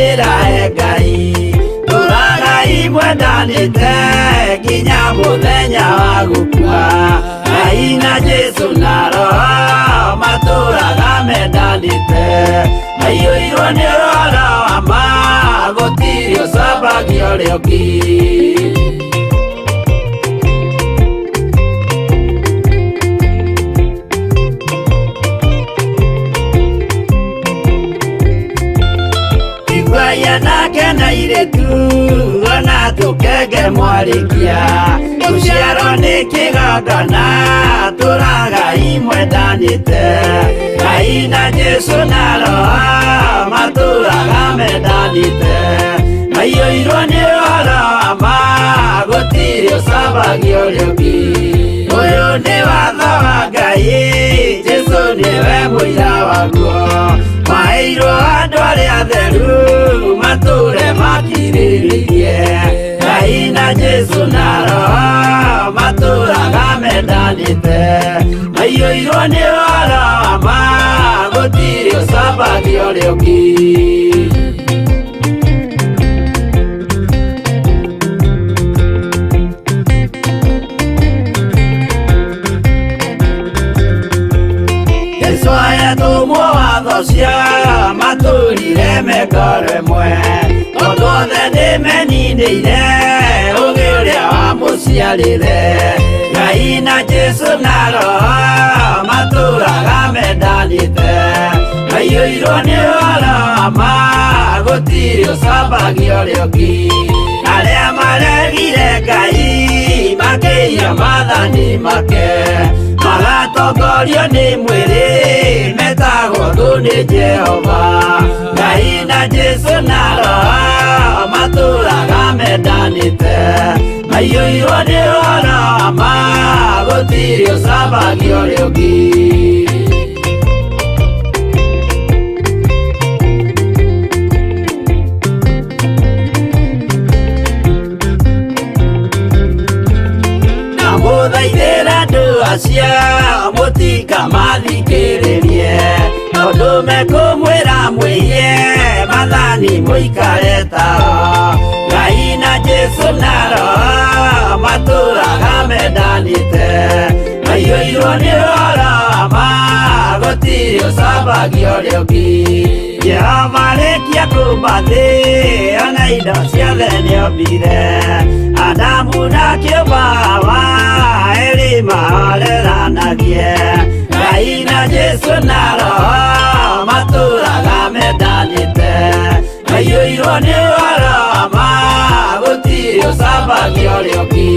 Tũrũmagĩrĩra Ngai, tũragai mwendanĩte nginya mũthenya wa gũkua. Ngai na Jesũ na Roho matũraga mendanĩte, maiyũirwo nĩ ũhoro wa ma, gũtirĩ ũcambagia ũrĩa ũngĩ. Nake na iretu ona tũkenge mwarĩkia, tũciarwo nĩ kĩgongona tũragai mwendanĩte. Ngai na Jesũ na Roho matũraga mendanĩte, maiyũirwo nĩ ũhoro wa ma, gũtirĩ ũcambagia ũrĩa ũngĩ. Ũyũ nĩ watho wa Ngai, Jesũ nĩwe mũira waguo, maheirwo andũ arĩa atheru matũre makirĩrĩirie. Ngai na Jesũ na Roho matũraga mendanĩte, maiyũirwo nĩ ũhoro wa ma, gũtirĩ ũcambagia ũrĩa ũngĩ. Tũmwo watho cia matũrire mekoro ĩmwe, tondũ othe nĩmeninĩire ũgĩ ũrĩa wamũciarire. Ngai na Jesũ na Roho matũraga mendanĩte, maiyũirwo nĩ ũhoro wa ma, gũtirĩ ũcambagia ũrĩa ũngĩ. Arĩa maregire Ngai makĩiya maathani make, magatongorio nĩ mwĩrĩ metagwo thũ nĩ Jehova. Ngai na Jesũ na Roho matũraga mendanĩte, maiyũirwo nĩ ũhoro wa ma, gũtirĩ ũcambagia ũrĩa ũngĩ. Mũthaithĩra andũ acio mũtikamathikĩrĩrie, tondũ mekũmwĩra mwĩhie maathani mũikare tao. Ngai na Jesũ na Roho matũraga mendanĩte, maiyũirwo nĩ ũhoro wa ma, gũtirĩ ũcambagia ũrĩa ũngĩ. Jehova arĩkia kũmba thĩ ona indo ciothe nĩombire, Adamu na kĩũmba Hawa erĩ mahoreranagie. Ngai na Jesũ na Roho matũraga mendanĩte, maiyũirwo nĩ ũhoro wa ma, gũtirĩ ũcambagia ũrĩa ũngĩ.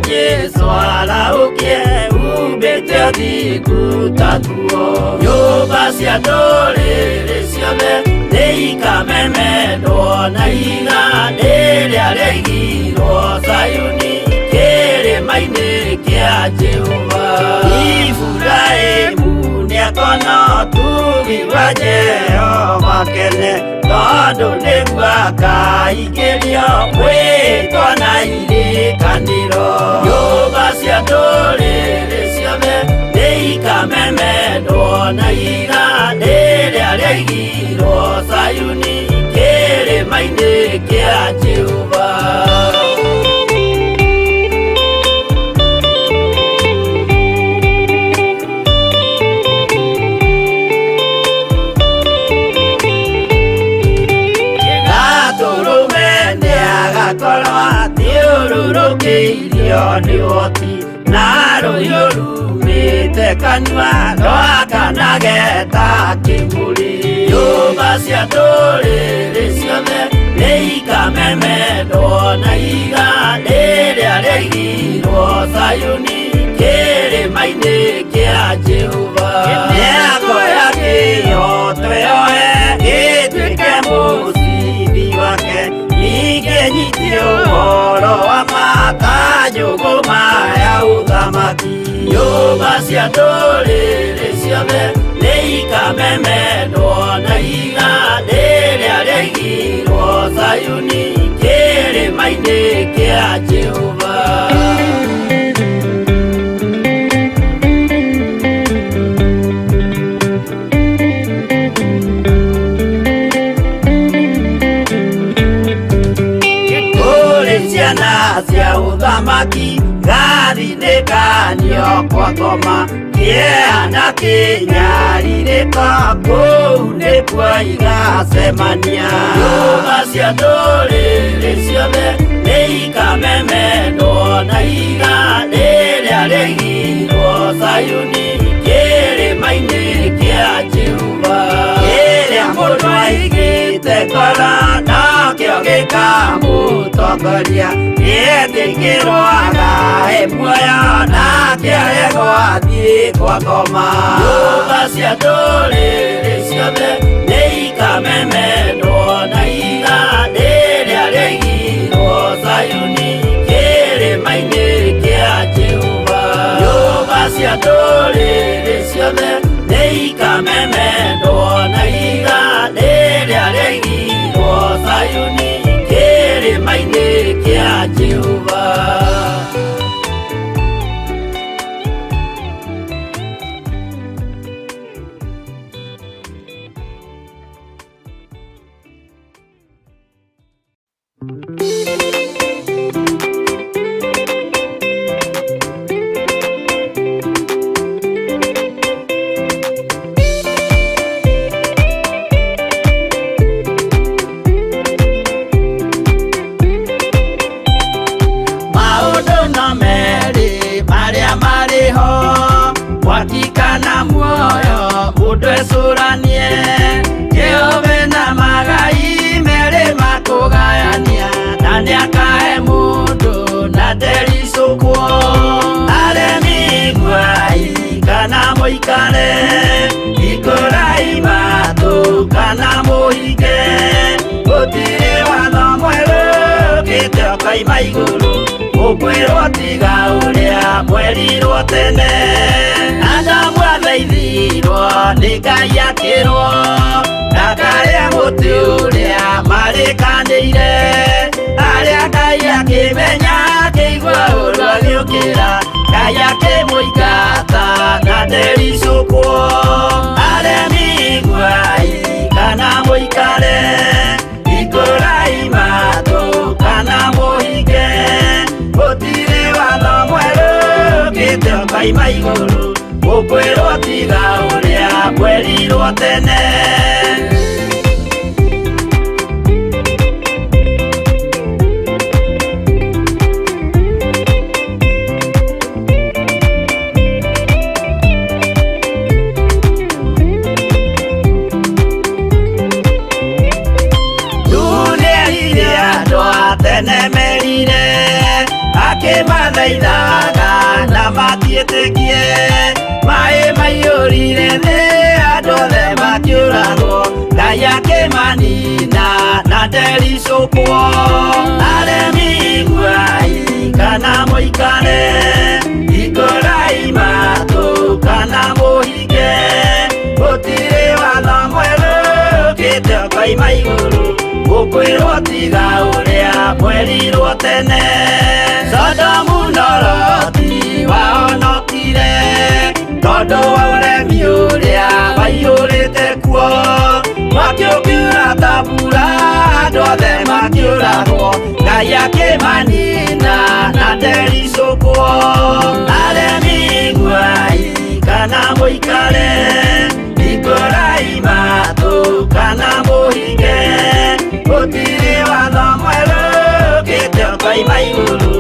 Jesũ araũkie umbĩte ũthingu tatuo. Nyũmba cia ndũrĩrĩ ciothe nĩikamemendwo na ihiga rĩrĩa rĩaigirwo Zayuni, kĩrĩma-inĩ kĩa Jehova. Iburahĩmu nĩakona ũtugi wa Jehova kene, tondũ nĩguo akaingĩrio gwĩtwo na irĩkanĩro. Nyũmba cia ndũrĩrĩ ciothe nĩikamemendwo na ihiga rĩrĩa rĩaigirwo Zayuni, kĩrĩma-inĩ kĩa Jehova. Thiũrũrũkĩirio nĩ ũhoti na rũhiũ rumĩte kanua rwakanageta kĩmbũri. Nyũmba cia ndũrĩrĩ ciothe nĩ ikamemendwo na iga rĩrĩa rĩaigirwo Zayuni kĩrĩma-inĩ kĩa Jehova. Mĩako ya kĩyo twĩyoe gĩtuĩke mũcibi wake, ningĩ nyitie ũhoro wa makanjũgũma ya ũthamaki. Nyũmba cia ndũrĩrĩ ciothe nĩ ikamemendwo na iga rĩrĩa rĩaigirwo Zayuni kĩrĩma-inĩ kĩa Jehova. Ciana cia ũthamaki gathinĩkanio kwa ngoma, kĩeana kĩnyarirĩka kũu nĩkuo igacemania. Nyũmba cia ndũrĩrĩ ciothe nĩ ikamemendwo na iga rĩrĩa rĩaigirwo Zayuni kĩrĩma-inĩ kĩa Jehova. Kĩrĩa mũndũ aigĩte ngoro nakĩo gĩkamũtongoria, gĩtĩkĩrwaga muoyo nake aregwo athiĩ kwa ngoma. Nyũmba cia ndũrĩrĩ ciothe nĩ ikamemendwo na iga rĩrĩa rĩaigirwo Zayuni kĩrĩma-inĩ kĩa Jehova. Nyũmba cia ndũrĩrĩ ciothe nĩ ikamemendwo na iga rĩrĩa rĩaigirwo Zayuni kĩrĩma-inĩ kĩa Jehova. Wakikana muoyo mũndũ ecũranie, Jehova na magai merĩ makũgayania, na nĩakahe mũndũ na ndericũkwo. Aremi nguai kana mũikare, ikũrai matũ kana mũhinge, gũtirĩ watho mwerũ ũkĩte ũkoima igũrũ, ũkwĩrwo tiga ũrĩa mwerirwo tene. Adamu athaithirwo nĩ Ngai akĩrwo ndakarĩe mũtĩ ũrĩa marĩkanĩire, arĩa Ngai akĩmenya akĩigua ũru agĩũkĩra, Ngai akĩmũingata na ndericũkwo. Aremi nguai kana mũikare, ikũrai matũ kana mũhinge, gũtirĩ watho mwerũ ũkĩte ũkoima igũrũ, ũkwĩrwo tiga ũrĩa mwerirwo tene. Ndũnĩrire andũ a tene merire, akĩmathaithaga na matiĩtĩkie, maĩ maiyũrire thĩ andũ othe makĩũragwo, Ngai akĩmanina na ndericũkwo. Aremi nguai kana mũikare, ikũrai matũ kana mũhinge, gũtirĩ watho mwerũ ũkĩte ũkoima igũrũ, ũkwĩrwo tiga ũrĩa mwerirwo tene. Sodomu na Loti wahonokire tondũ wa ũremi ũrĩa waiyũrĩte kuo, mwaki ũkiura ta mbura andũ othe makĩũragwo, Ngai akĩmanina na ndericũkwo. Aremi nguai kana mũikare, ikũrai matũ kana mũhinge, gũtirĩ watho mwerũ ũkĩte ũkoima igũrũ,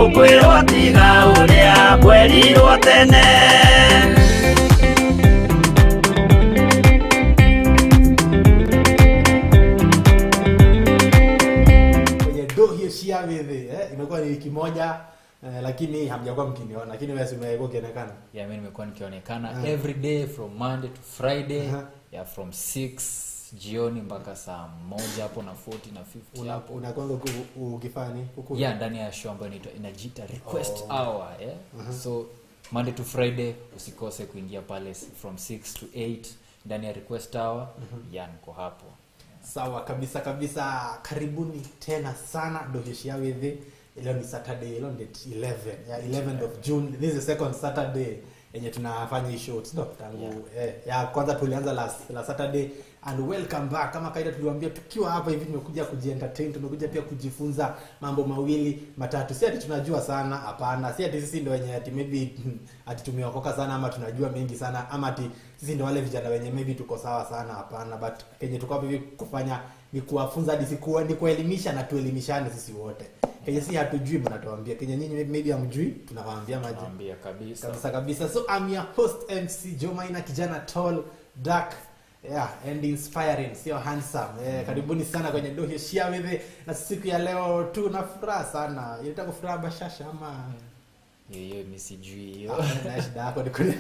ũkwĩrwo tiga ũrĩa twerirwo tene. Cia WITHI imekuwa ni wiki moja lakini hamjakuwa mkiniona, lakini wewe umekuwa ukionekana. Yeah, mimi nimekuwa nikionekana every day from Monday to Friday, yeah, from 6 jioni mpaka saa 1 hapo na 40 na 50 hapo. Unakwanga ukifanya huko? Yeah, ndani ya show ambayo inajiita request hour, yeah. So Monday to Friday usikose kuingia pale from 6 to 8 ndani ya request hour. Yeah, niko hapo. Sawa kabisa kabisa, karibuni tena sana Doheshia WITHI. Leo ni Saturday, leo ni 11th of June. This is the second Saturday yenye tunafanya hii show, sio? Tangu ya kwanza tulianza last Saturday, and welcome back. Kama kaida tuliwaambia tukiwa hapa hivi tumekuja kujientertain, tumekuja pia kujifunza mambo mawili matatu. Si ati tunajua sana, hapana. Si ati sisi ndio wenye ati maybe ati tumeokoka sana ama tunajua mengi sana, ama ati sisi ndio wale vijana wenye maybe tuko sawa sana, hapana. But kenye tuko hapa hivi kufanya ni kuwafunza, ni kuelimisha na tuelimishane sisi wote. Kenye si hatujui mnatuambia, kenye nyinyi maybe hamjui tunawaambia maji. Tunawaambia kabisa. Kabisa. So I'm your host MC JOHN.Yet, kijana tall, dark, and inspiring, sio handsome. Karibuni sana kwenye Doheshia WITHI, na siku ya leo tuna furaha sana. Inataka furaha bashasha ama yeye mimi sijui hiyo. Na shida yako ni kule.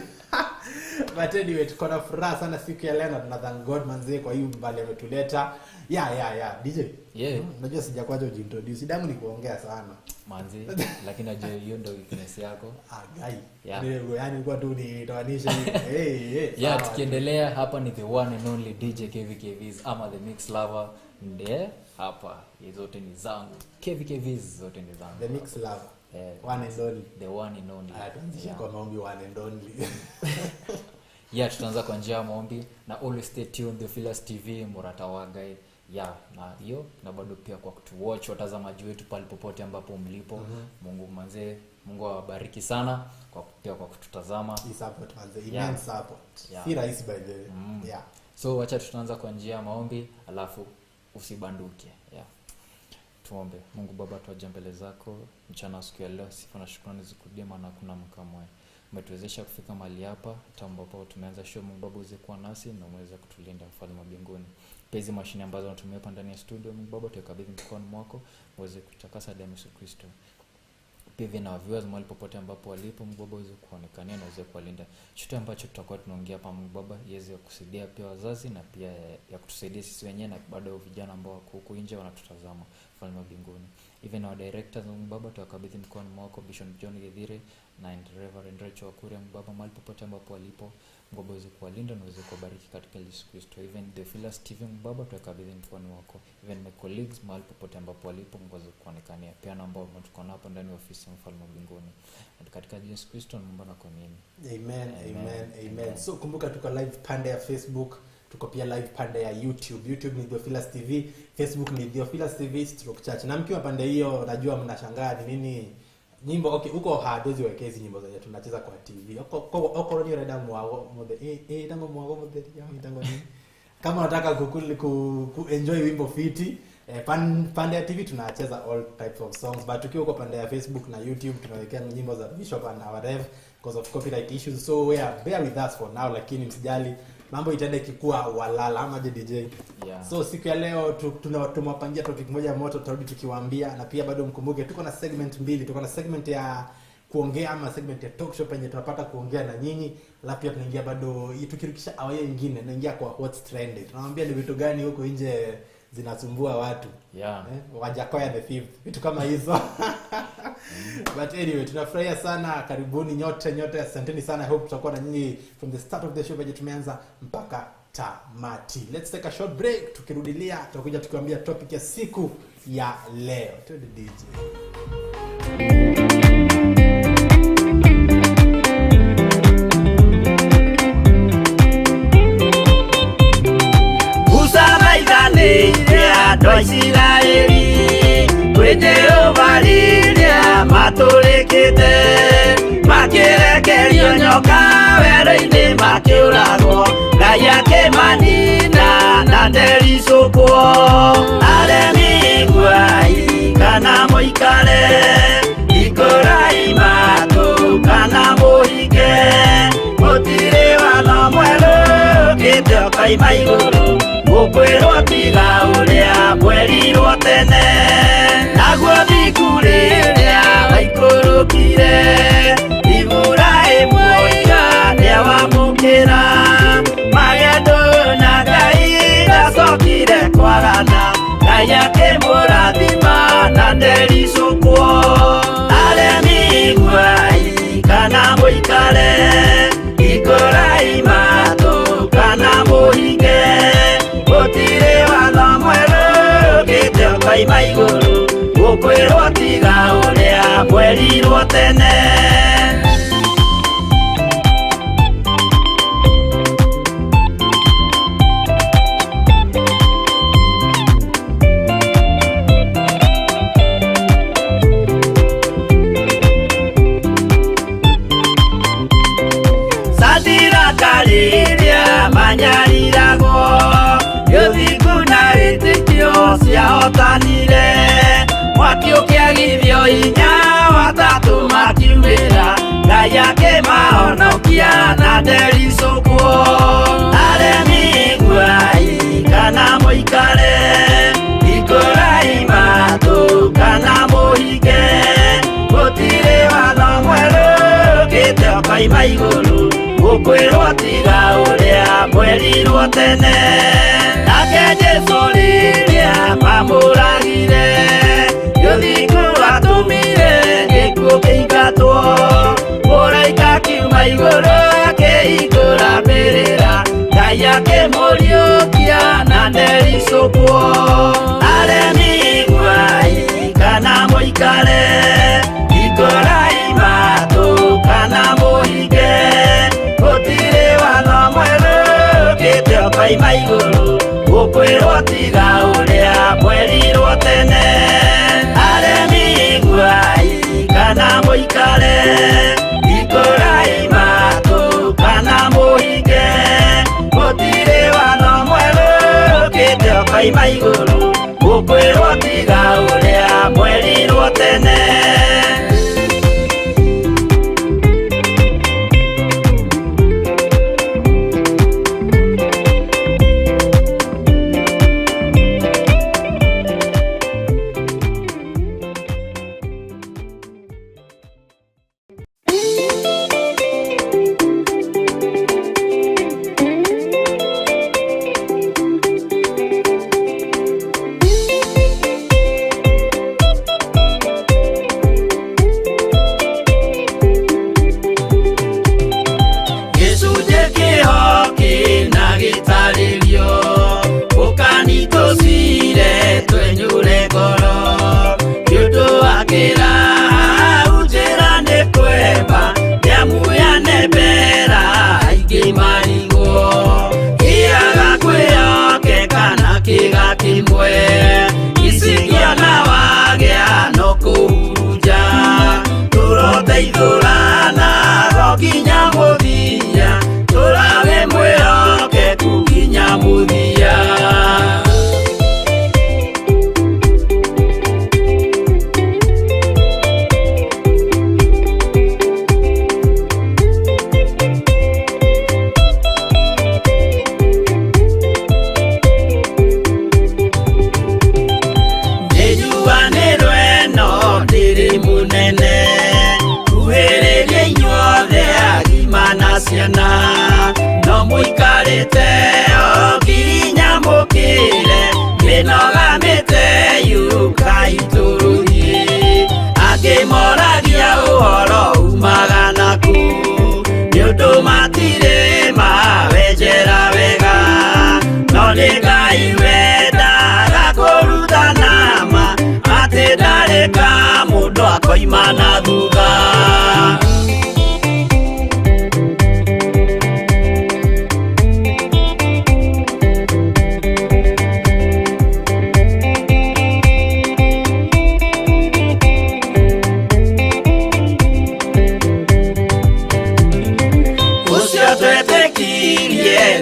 But anyway, tuko na furaha sana siku ya leo, na tunathank God manze kwa hiyo mbali ametuleta. DJ. Yeah. Unajua sijakwaje ujiintroduce. Damu ni kuongea sana. Manzi, lakini najua hiyo ndio weakness yako. Guy. Yaani kwa tu ni toanisha hivi. Yeah, tukiendelea hapa ni the one and only DJ KEVVIS ama the mix lover. Ndiye hapa. Hizo zote ni zangu. KEVVIS zote ni zangu. The mix lover. One and only. The one and only. Tuanzishe kwa maombi one and only. Yeah, tutaanza kwa njia ya maombi, na always stay tuned Theophilus TV, MURATA wagai. Yeah, na hiyo na bado pia kwa kutuwatch watazamaji wetu pale popote ambapo mlipo. Mungu manze, Mungu awabariki sana kwa pia kwa kututazama. Support manze, immense support. Si rahisi by the way. So acha tutaanza kwa njia ya maombi, alafu usibanduke. Tuombe. Mungu Baba, tuaje mbele zako mchana siku ya leo, sifa na shukrani zikurudie, maana kuna mkamwe. Umetuwezesha kufika mahali hapa ambapo tumeanza show. Mungu Baba, uweze kuwa nasi na uweze kutulinda, mfalme wa mbinguni. Hizi mashine ambazo tunatumia hapa ndani ya studio, Mungu Baba, tukabidhi mkono mwako, uweze kutakasa damu ya Yesu Kristo. Pia na viewers mahali popote ambapo walipo, Mungu Baba, uweze kuonekania na uweze kuwalinda. Chochote ambacho tutakuwa tunaongea hapa, Mungu Baba, iweze kusaidia pia wazazi na pia ya kutusaidia sisi wenyewe na bado vijana ambao wako huko nje wanatutazama, mfalme wa mbinguni. Even our directors, Mungu Baba, tukabidhi mkono mwako, Bishop John.Yet na Reverend Rachel Akuria, Mungu Baba, mahali popote ambapo walipo, Mungu Baba, uweze kuwalinda na uweze kubariki katika Yesu Kristo. Even the Theophilus TV, Mungu Baba, tukabidhi mkono wako. Even my colleagues mahali popote ambapo walipo, Mungu uweze kuonekania. Pia na ambao tuko hapo ndani ya ofisi ya mfalme wa mbinguni. Katika Yesu Kristo naomba na kuamini. Amen. So kumbuka tuko live pande ya Facebook, tuko pia live pande ya YouTube. YouTube ni Theophilus TV, Facebook ni Theophilus TV /church. Na mkiwa pande hiyo najua mnashangaa ni nini nyimbo. Okay, huko hatuwezi weka hizi nyimbo zenye tunacheza kwa TV. Huko ni reda mwago mode dango mwago mode dango ni. Kama unataka enjoy wimbo fiti, pande ya TV tunacheza all types of songs, but tukiwa huko pande ya Facebook na YouTube tunawekea nyimbo za Bishop and our Rev because of copyright issues. So bear with us for now, lakini msijali, mambo itaenda kikua walala ama DJ. So siku ya leo tumewapangia topic moja moto, tutarudi tukiwaambia, na pia bado mkumbuke tuko na segment mbili. Tuko na segment ya kuongea ama segment ya talk show penye tunapata kuongea na nyinyi, la pia tunaingia bado tukirukisha awaye nyingine, naingia kwa what's trending. Tunawaambia ni vitu gani huko nje zinasumbua watu. Wajakoya the fifth, vitu kama hizo. But anyway, tunafurahia sana. Karibuni nyote, asanteni sana. I hope tutakuwa na nyinyi from the start of the show baje tumeanza mpaka tamati. Let's take a short break. Tukirudilia tutakuja tukiwaambia topic ya siku ya leo. To the DJ. Israeli kwenye ovalilia matulikite makirekerio nyoka wero-ini makiurago Ngai akimanina na nderisukwo aremi guai kana muikare ikurai matu kana koima iguru gukwirwo tiga uria mwerirwo tene naguo thiku riria waikurukire Iburaimu oiga niawamukira magendo na Ngai gacokire kwarana Ngai akimurathima na ndericukwo aremi gwai kana muikare ikorai matu kana muhinge gutire watho mweru gite koima iguru gukwirwo tiga uria mwerirwo tene Kariria manyarirago yuthiku na itikio ciahotanire mwakiukiagithio inya watatu makiumira Ngai akimahonokia na ndericukwo aremi gwai kana muikare ikorai matu kana muhinge gutire watho mweru gite koima iguru gukwirwo tiga uria mwerirwo tene nake Jesu riria mamuragire yuthingu atumire gikuo kiingatwo muraika kiuma iguru akihingura mbirira Ngai akimuriukia na ndericukwo aremi gwai kana muikare ikorai matu kana muhinge gutire watho mweru gite koima iguru gukwirwo tiga uria mwerirwo tene aremi gwai kana muikare ikorai matu kana muhinge gutire watho mweru gite koima iguru gukwirwo tiga uria mwerirwo tene no muikarite okinya mukire minogamite yukaituruhi akimoragia uhoro umaga naku niundu matire mawenjera wega no ni Ngai wendaga kuruta nama ati ndareka mundu akoima na thutha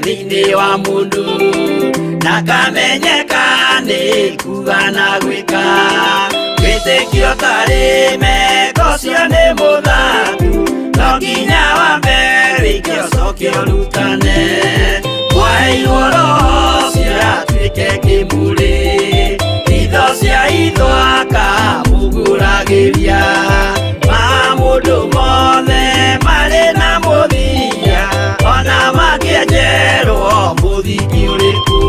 thini wa mundu nakamenyeka ni kuga na gwika witikio tari meko cio ni muthaku no nginya wambe wikio cokio rutane kwairwo mageria mamundu mothe mari na muthia ona makienjerwo muthingi uriku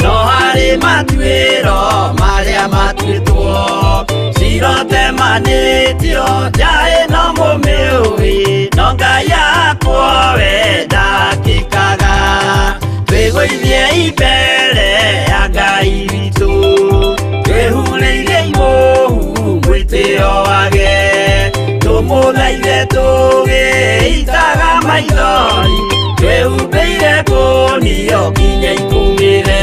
no hari matuiro maria matuitwo cirote manitio jae no mumiui no Ngai akwo we ndakikaga twigũithie imbere ya Ngai witũ twĩhurĩirie imuhu mwĩtĩo wage tũmũthaithe tũgĩitaga maithori twĩhumbĩire ngũnio nginya ikumĩre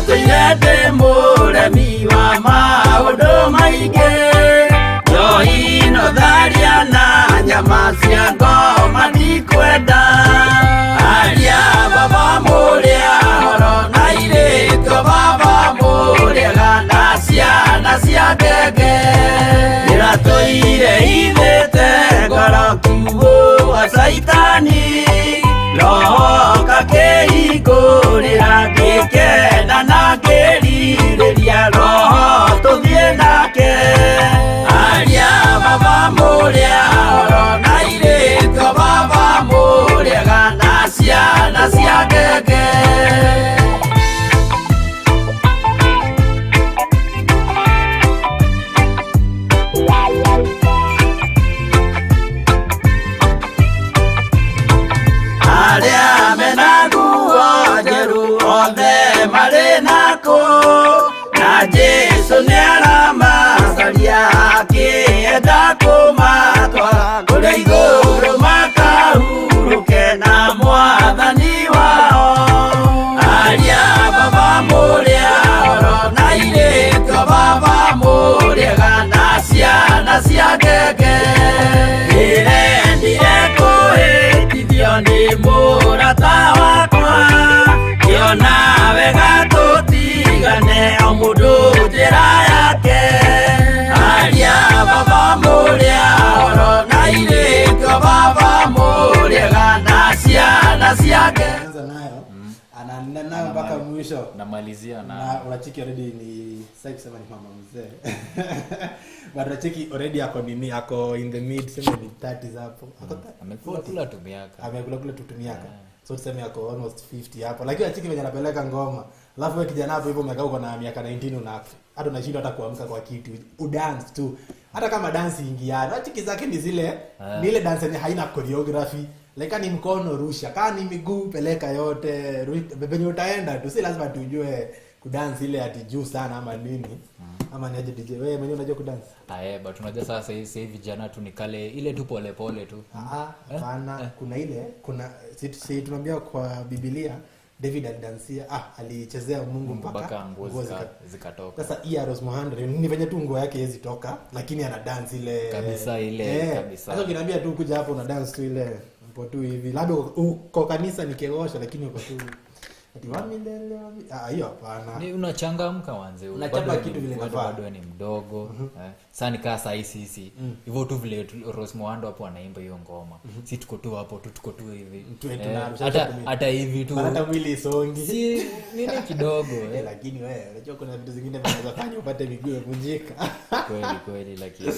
Tuyende muremi wa maundu maingi Johino tharia na nyama cia ngoma ndikwenda aria baba muria horo na iritũ baba muriaga na ciana cia ngenge iratũire ithĩte ngoro kiugo wa caitani roho kakĩhingũrĩra ngĩkena na ngĩrirĩria roho tũthiĩ nake aria baba mũrĩa horo na irĩtwo baba mũrĩaga na ciana cia ngenge aria mena nguo njerũ othe marĩ nako na Jesũ nĩaramacaria akĩenda kũmatwara kũrĩa igũrũ makahurũke na Mwathani wao aria baba mũrĩa horo na irĩtwo baba mũrĩaga na ciana cia ngenge ndĩrendire kũhĩtithio nĩ mũrata wakwa kĩona wega tũtigane o mũndũ njĩra yake aria baba mũrĩa horo na irĩtwo baba mũrĩaga na ciana ciake anza nayo anaenda nayo mpaka mwisho namalizia na unacheki already ni sasa kusema ni mama mzee but unacheki already ako in the mid sema ni 30s hapo amekula tu miaka so tuseme ako almost 50 hapo lakini unacheki venye anapeleka ngoma alafu wewe kijana hapo hivyo umekaa uko na miaka 19 una hata unashindwa hata kuamka kwa kitu udance tu hata kama dance ingiana unacheki zake ni zile ni ile dance yenye haina choreography like ni mkono rusha kama ni miguu peleka yote venye utaenda tu si lazima tujue kudance ile ati juu sana ama nini ama ni aje DJ wewe mwenyewe unajua kudance but unajua sasa hivi vijana tu nikale ile tu pole pole tu hapana kuna ile si tunaambia kwa Biblia David alidansia alichezea Mungu mpaka nguo zikatoka sasa Eros Mohandre ni venye tu nguo yake hizi toka lakini ana dance ile kabisa kabisa sasa ukiniambia tu kuja hapo una dance tu ile mpo tu hivi labda uko kanisa nikegosha lakini uko tu ati wamilele hiyo hapana ni unachangamka wanze unachapa kitu vile bado ni mdogo sasa nikaa saa hisi hivyo tu vile Rose Muhando hapo anaimba hiyo ngoma si tuko tu hapo tuko tu hivi hata hivi tu hata mwili songi si nini kidogo lakini wewe unajua kuna vitu zingine vinaweza fanya upate miguu kuvunjika kweli lakini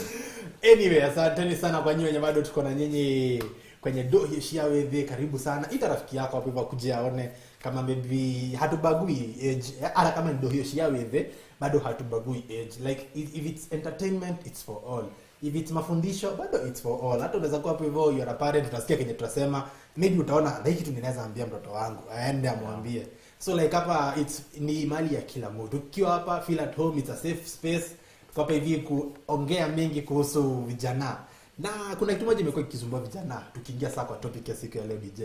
anyway asanteni sana kwa nyinyi wenye bado tuko na nyinyi kwenye NDUHIU karibu sana ita rafiki yako hapo kuja aone kama maybe hatubagui age hata kama NDUHIU bado hatubagui age like if it's entertainment it's for all if it's mafundisho bado it's for all hata unaweza kuwa hapo hivyo you are a parent utasikia kenye tunasema maybe utaona na hiki tu ninaweza ambia mtoto wangu aende amwambie so like hapa it's ni mali ya kila mtu ukiwa hapa feel at home it's a safe space tuko hapa hivi kuongea mengi kuhusu vijana na kuna kitu moja imekuwa ikisumbua vijana tukiingia sasa kwa topic ya siku ya leo DJ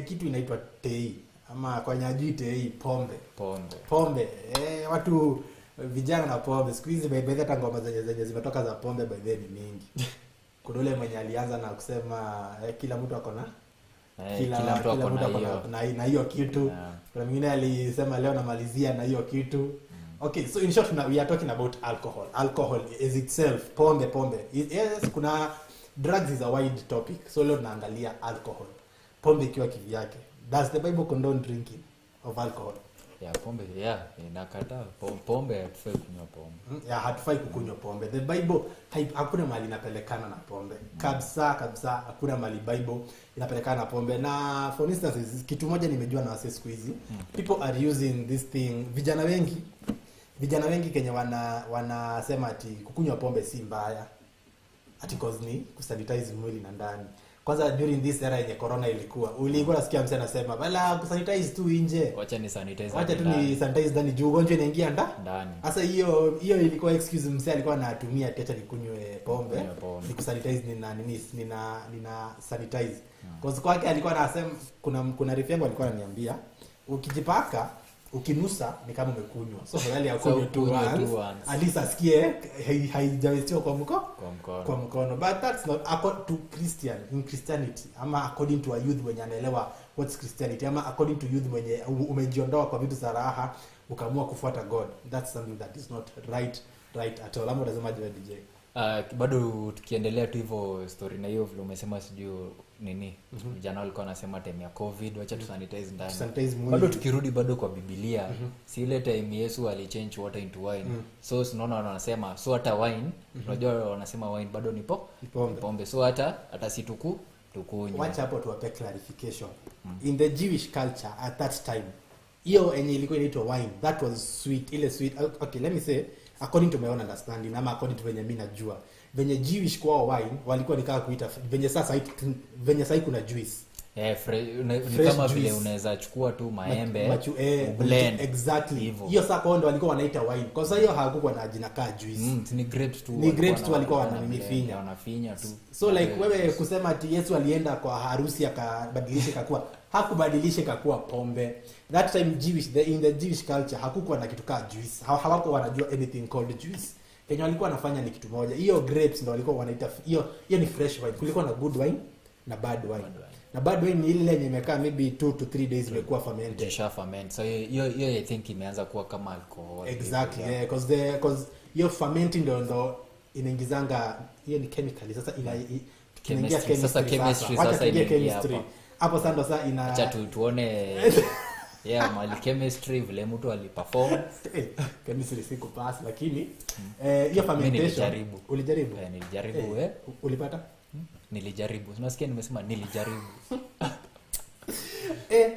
kitu inaitwa TEI ama kwa nyaji TEI pombe watu vijana na pombe siku hizi by hata ngoma zenye zimetoka za pombe by the ni mingi kuna yule mwenye alianza na kusema kila mtu ako na kila mtu ako na hiyo kitu kuna mwingine alisema leo namalizia na hiyo kitu okay so in short we are talking about alcohol is itself pombe yes kuna drugs is a wide topic so leo tunaangalia alcohol pombe ikiwa kivyake does the Bible condone drinking of alcohol pombe inakataa pombe hatufai kunywa pombe hatufai kukunywa pombe the Bible hakuna mahali inapelekana na pombe kabisa hakuna mahali Bible inapelekana na pombe na for instance kitu moja nimejua na wase siku hizi people are using this thing vijana wengi Kenya wanasema ati kukunywa pombe si mbaya ati cause ni kusanitize mwili na ndani kwanza during this era yenye corona ulikuwa nasikia msana anasema bala kusanitize tu nje, wacha ni sanitize, wacha tu ni sanitize ndani juu ugonjwa inaingia ndani. Sasa hiyo ilikuwa excuse msana alikuwa anatumia acha nikunywe pombe ni kusanitize nina sanitize. Kwa sababu kwake alikuwa anasema kuna rafiki yangu alikuwa ananiambia ukijipaka ukinusa ni kama umekunywa, so badala ya kunywa tu once asikie haijawestiwa kwa mkono. But that's not according to Christianity ama according to a youth when anaelewa what's Christianity ama according to youth mwenye umejiondoa kwa vitu za raha ukaamua kufuata God. That's something that is not right at all. Ama unasemaje DJ? Bado tukiendelea tu hivyo story na hiyo vile umesema sijui nini vijana walikuwa wanasema time ya covid wacha tu sanitize ndani. Bado tukirudi bado kwa Biblia si ile time Yesu alichange water into wine. So unaona wanasema so hata wine unajua wanasema wine bado ni pombe. So hata si tukunywe. Wacha hapo tuwape clarification. In the Jewish culture at that time hiyo yenye ilikuwa inaitwa wine, that was sweet, ile sweet. Okay, let me say according to my own understanding ama according to venye mimi najua venye Jewish kwa wine walikuwa nikaa kuita venye sasa kuna juice ni kama vile unaweza chukua tu maembe blend exactly hiyo sasa kwa ndo walikuwa wanaita wine kwa sababu hiyo hakukuwa na jina kaa juice ni grapes tu walikuwa wanafinya tu. So like wewe kusema ati Yesu alienda kwa harusi akabadilisha kakuwa hakubadilisha kakuwa pombe. That time in the Jewish culture hakukuwa na kitu kaa juice, hawako wanajua anything called juice. Kenya walikuwa wanafanya ni kitu moja, hiyo grapes ndo walikuwa wanaita hiyo ni fresh wine. Kulikuwa na good wine na bad wine. Na bad wine ni ile yenye imekaa maybe 2 to 3 days imekuwa fermented. So hiyo I think imeanza kuwa kama alcohol. Exactly. Yeah, because hiyo fermenting ndo inaingizanga hiyo ni chemical. Sasa inaingia chemistry. Sasa inaingia hapo sasa ndo sasa acha tuone mali chemistry vile mtu aliperform. Chemistry siku pass lakini hiyo fermentation ulijaribu? Nilijaribu. Ulipata? Nilijaribu. Unasikia nimesema nilijaribu.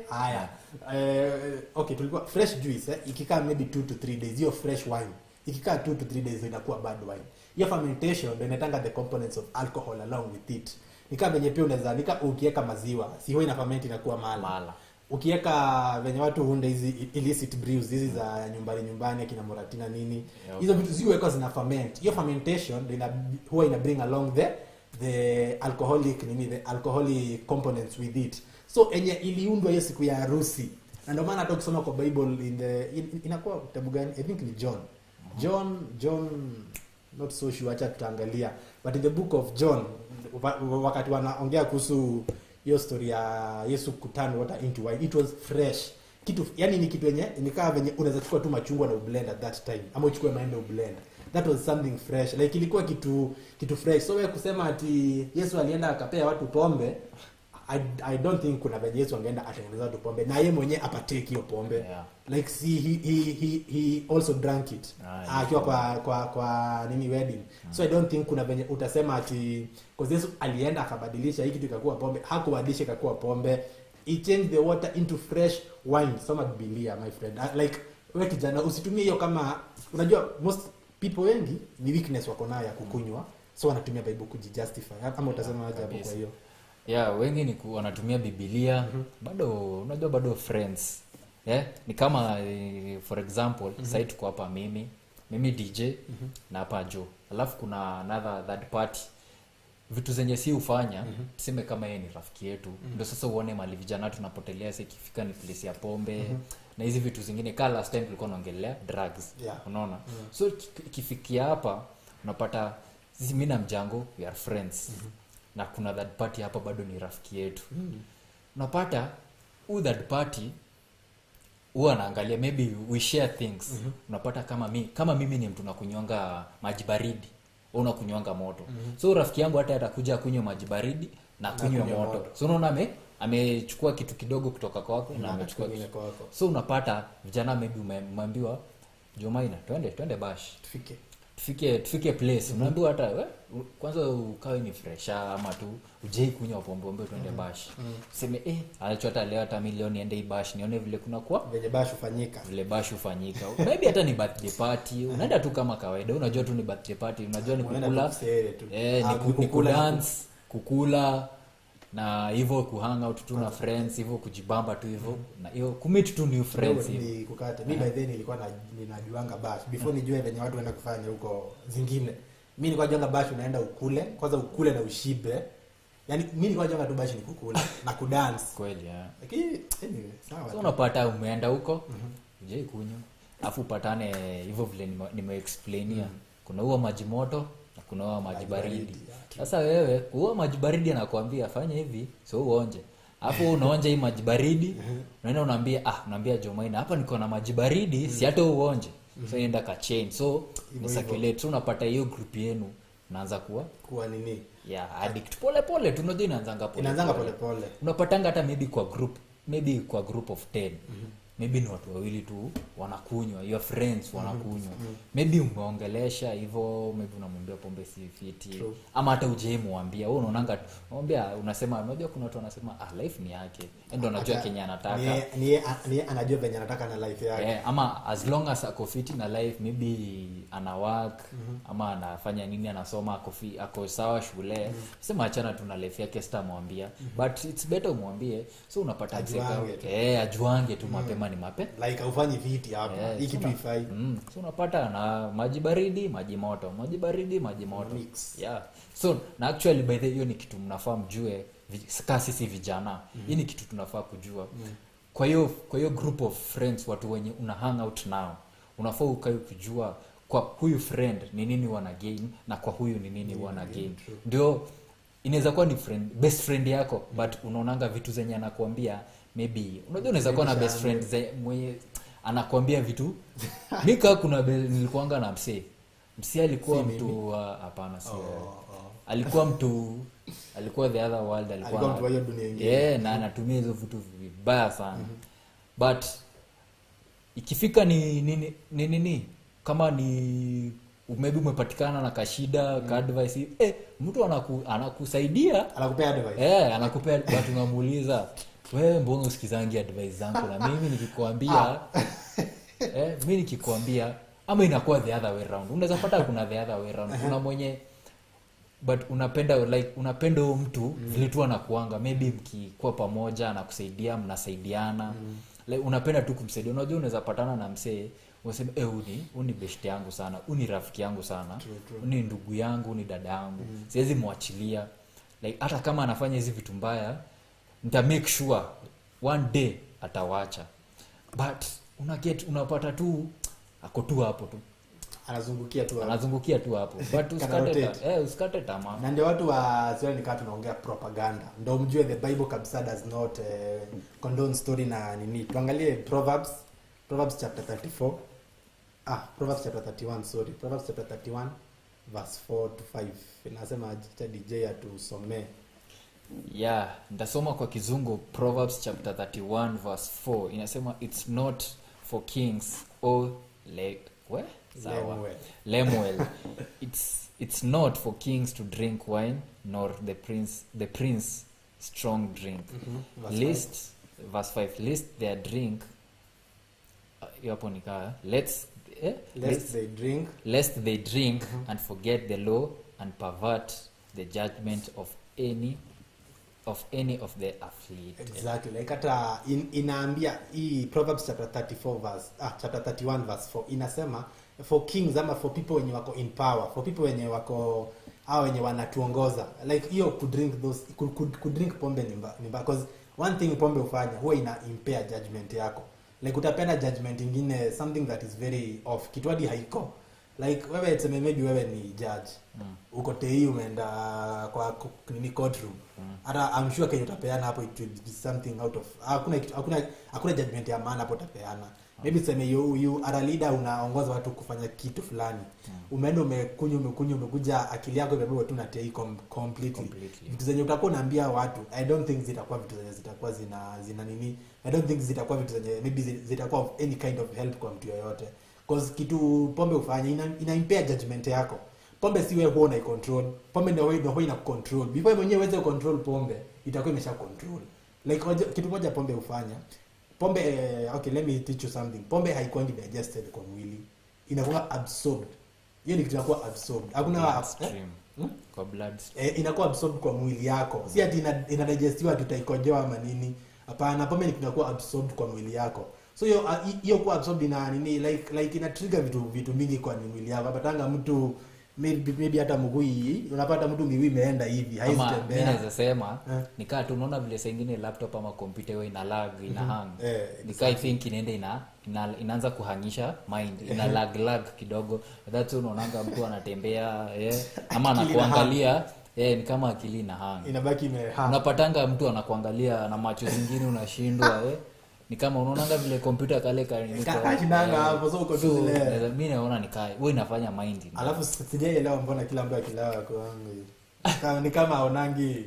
Haya. Okay, tulikuwa fresh juice ikikaa maybe 2 to 3 days hiyo fresh wine. Ikikaa 2 to 3 days inakuwa bad wine. Hiyo fermentation ndio inatanga the components of alcohol along with it. Nika venye pia unaweza ukiweka maziwa, si huwa ina ferment inakuwa mala. Ukiweka venye watu huunda hizi illicit brews hizi za nyumbani kina Muratina nini. Hizo vitu ziwekwa zina ferment. Hiyo fermentation huwa ina bring along the alcoholic components with it. So enye iliundwa hiyo siku ya harusi. Na ndio maana hata ukisoma kwa Bible inakuwa kitabu gani? I think ni John not so sure, acha tutaangalia. But in the book of John wakati wanaongea kuhusu hiyo story ya Yesu kuturn water into wine, it was fresh. Kitu yani ni kitu yenye nikaa venye unaweza chukua tu machungwa na ublend at that time ama uchukue maembe ublend. That was something fresh. Like ilikuwa kitu fresh. So wewe kusema ati Yesu alienda akapea watu pombe, I don't think kuna venye Yesu angeenda atengeneza watu pombe na yeye mwenyewe apatake hiyo pombe. Like see he also drank it akiwa kwa nini wedding. So I don't think kuna venye utasema ati because Yesu alienda akabadilisha hii kitu ikakuwa pombe, hakubadilisha ikakuwa pombe. He changed the water into fresh wine. Soma Biblia my friend. Like wewe kijana usitumie hiyo kama unajua most people wengi ni weakness wako nayo ya kukunywa. So wanatumia Bible kujustify. Ama utasema aje hapo kwa hiyo? Wengi ni wanatumia Biblia bado unajua bado friends. Ni kama for example sasa tuko hapa mimi DJ na hapa Joe. Alafu kuna another third party. Vitu zenye si ufanya tuseme kama yeye ni rafiki yetu. Ndio sasa uone mali vijana tunapotelea sasa ikifika ni place ya pombe na hizi vitu zingine kama last time tulikuwa tunaongelea drugs. Unaona? So ikifikia hapa unapata sisi mimi na Mjango we are friends. Na kuna third party hapa bado ni rafiki yetu. Unapata third party huwa anaangalia maybe we share things. Unapata kama mimi ni mtu nakunywanga maji baridi, unakunywanga moto. So rafiki yangu hata atakuja kunywa maji baridi na kunywa moto. So unaona amechukua kitu kidogo kutoka kwako na amechukua kitu kwako. So unapata vijana maybe umeambiwa Jomaina twende bash. Tufike place. Unaambiwa hata kwanza ukae ni fresh ama tu uje kunywa pombe twende bash. Sema anachota leo hata milioni ende bash nione vile kuna kwa vile bash ufanyika. Maybe hata ni birthday party. Unaenda tu kama kawaida. Unajua tu ni birthday party. Unajua ni kukula. Ni kudance, kukula na hivyo kuhang out tu na friends hivyo kujibamba tu hivyo na hiyo commit to new friends hivi kukata mimi by then nilikuwa ninajuanga bash before nijue venye watu wanaenda kufanya huko zingine mimi nilikuwa juanga bash unaenda ukule kwanza ukule na ushibe yani mimi nilikuwa juanga tu bash ni kukula na kudance kweli lakini anyway sawa so unapata umeenda huko je kunywa afu upatane hivyo vile nime-explainia kuna huo maji moto na kuna huo maji baridi sasa wewe huo maji baridi anakuambia fanya hivi so uonje afu unaonja hii maji baridi unaenda unaambia Jomaina hapa niko na maji baridi si hata uonje so inaenda ka chain so circulate so unapata hiyo group yenu naanza kuwa nini addict pole tunajua inaanza pole unapatanga hata maybe kwa group of 10 maybe ni watu wawili tu wanakunywa your friends wanakunywa maybe umeongelesha hivyo maybe unamwambia pombe si fiti ama hata ujemwambia wewe unaonanga unasema unajua kuna watu wanasema life ni yake ndio anajua Kenya anataka ni anajua venye anataka na life yake ama as long as ako fiti na life maybe ana work ama anafanya nini anasoma ako sawa shule sema achana tu na life yake sitamwambia but it's better umwambie so unapata ajuange tu mapema ni like ufanyi viti hapa hiki tu ifai so unapata na maji baridi maji moto mix so na actually by the hiyo ni kitu mnafaa mjue sisi vijana hii ni kitu tunafaa kujua kwa hiyo group of friends watu wenye una hang out nao unafaa ukae kujua kwa huyu friend ni nini wana gain na kwa huyu ni nini wana gain ndio inaweza kuwa ni best friend yako but unaonanga vitu zenye anakuambia maybe unajua unaweza kuwa na best friend mwenye anakuambia vitu nika kuna nilikuanga na msee alikuwa mtu hapana alikuwa the other world alikuwa mtu wa dunia nyingine na anatumia hizo vitu vibaya sana but ikifika ni nini kama ni maybe umepatikana na kashida ka advice mtu anakusaidia anakupea advice anakupea watu ngamuuliza wewe mbona usikizangi advice zangu na mimi nikikwambia ama inakuwa the other way round unaweza pata kuna the other way round kuna mwenye but unapenda mtu vile tu anakuanga maybe mkikuwa pamoja anakusaidia mnasaidiana like unapenda tu kumsaidia unajua unaweza patana na msee unasema uni best yangu sana uni rafiki yangu sana uni ndugu yangu ni dada yangu siwezi muachilia like hata kama anafanya hizi vitu mbaya nita make sure one day atawacha but unapata tu ako tu hapo tu anazungukia tu hapo but usikate tamaa na ndio watu wa sio nikaa tunaongea propaganda ndio mjue the Bible kabisa does not condone story na nini tuangalie Proverbs chapter 34 Proverbs chapter 31 Proverbs chapter 31 verse 4 to 5 inasema acha DJ atusomee ndasoma kwa kizungu Proverbs chapter 31 verse 4 inasema it's not for kings or Lemuel. It's not for kings to drink wine nor the prince strong drink. Verse 5 lest their drink hapo nikaa lest they drink and forget the law and pervert the judgment of any of the afflicted. Exactly. Like hata inaambia hii Proverbs chapter 31 verse 4 inasema for kings ama for people wenye wako in power, for people wenye wako wenye wanatuongoza, like hiyo could drink pombe ni mbaya because one thing pombe ufanya huwa ina impair judgment yako, like utapenda judgment ingine something that is very off, kitu hadi haiko, like wewe tuseme maybe wewe ni judge uko tei umeenda kwa nini courtroom hata I'm sure kenye utapeana hapo it will be something out of hakuna judgment ya maana hapo utapeana. Maybe tuseme you are a leader, unaongoza watu kufanya kitu fulani, umeenda umekuja akili yako imebeba tu na tei completely. Vitu zenye utakuwa unaambia watu I don't think zitakuwa vitu zenye zitakuwa zina nini, I don't think zitakuwa vitu zenye maybe zitakuwa of any kind of help kwa mtu yoyote, because kitu pombe ufanya ina impair judgment yako. Pombe si wewe huwa una control, pombe ndio wewe ina control. Before mwenyewe uweze control pombe, itakuwa imesha control. Like kitu moja pombe ufanya. Pombe okay, let me teach you something. Pombe haikuangi digested kwa mwili. Inakuwa absorbed. Hiyo ni kitu inakuwa absorbed. Hakuna kwa blood inakuwa absorbed kwa mwili yako. Si ati ina digestiwa tutaikojoa ama nini. Hapana, pombe inakuwa absorbed kwa mwili yako. So hiyo kuwa absorbed ina nini like ina trigger vitu mingi kwa mwili yako. Hapatanga mtu maybe hata mguu unapata mtu miguu imeenda hivi haizi tembea. Mimi naweza sema nikaa tu unaona vile sengine laptop ama computer wewe ina lag ina hang. Nikaa I think inaanza kuhangisha mind, ina lag kidogo. That's unaonanga mtu anatembea ama anakuangalia ni kama akili ina hang. Inabaki imehang. Unapatanga mtu anakuangalia na macho zingine unashindwa ni kama unaonanga vile computer kale kinanga hapo so uko tu zile. Mimi naona nikae wewe inafanya mind. Alafu sijaelewa mbona kila mtu akilawa kwangu. Ni kama aonangi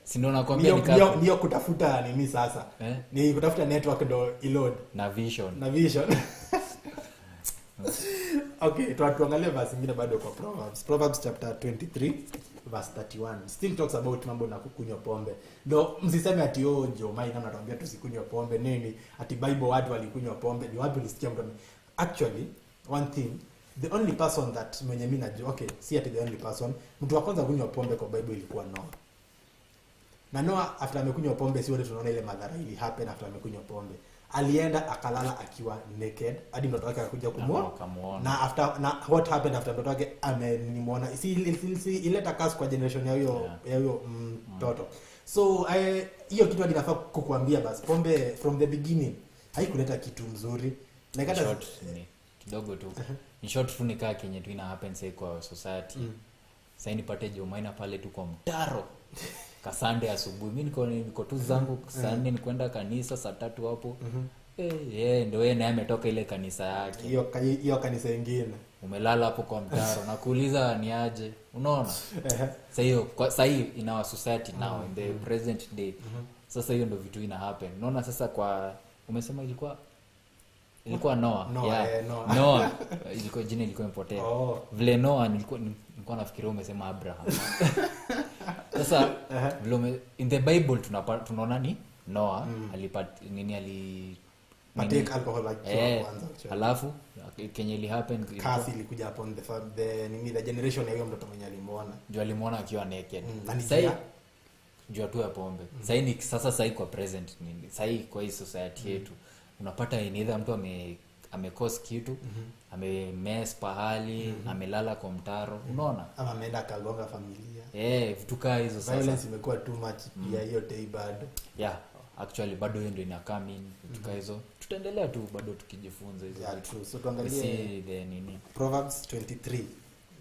si ndio nakwambia ndio kutafuta nini sasa. Ni kutafuta network ndo load na vision. Okay, tuangalie verse nyingine bado kwa Proverbs chapter 23 verse 31. Still talks about mambo na kukunywa pombe. Ndio msiseme ati MAINA anatuambia tusikunywe pombe nini, ati Bible watu walikunywa pombe. Ni wapi ulisikia mtu? Actually, one thing, the only person that mwenye mimi najua, okay, si ati the only person, mtu wa kwanza kunywa pombe kwa Bible ilikuwa Noah. Na Noah after amekunywa pombe si wote tunaona ile madhara ili happen after amekunywa pombe. Alienda akalala akiwa naked hadi mtoto wake akakuja kumuona. Na what happened after mtoto wake amenimuona, si ileta curse kwa generation ya huyo mtoto. So hiyo kitu hadi nafaa kukuambia basi pombe from the beginning haikuleta kitu mzuri. Like hata short ni kidogo tu. In short tu nikaa kenye tu ina happen say kwa society. Sasa nipate JOHN pale tu kwa mtaro. Kasande asubuhi mimi niko tu zangu saa 4 nikwenda kanisa saa 3 hapo. Ndio yeye naye ametoka ile kanisa yake. Hiyo kanisa nyingine. Umelala hapo kwa mtaro na kuuliza ni aje. Unaona? Sasa hiyo in our society now in the present day. Sasa hiyo ndio vitu ina happen. Unaona sasa kwa umesema ilikuwa Noah. Noah. Ilikuwa jina ilikuwa imepotea. Vile Noah nilikuwa nafikiria umesema Abraham. Sasa vile in the Bible tunaona ni Noah partake alcohol kwanza. Alafu kenye ili happen kasi ilikuja upon the generation ya huyo mtoto mwenye alimuona. Ndio alimuona akiwa naked. Sasa jua tu ya pombe. Sasa kwa present nini? Sasa kwa hii society yetu unapata either mtu amecause kitu, amemess pahali, amelala kwa mtaro, unaona? Ama ameenda kagonga familia. Vitu kaa hizo sasa. Violence imekuwa too much ya hiyo day bado. Actually bado hiyo ndio ina come in vitu kaa hizo. Tutaendelea tu bado tukijifunza hizo vitu. So tuangalie the nini. Proverbs 23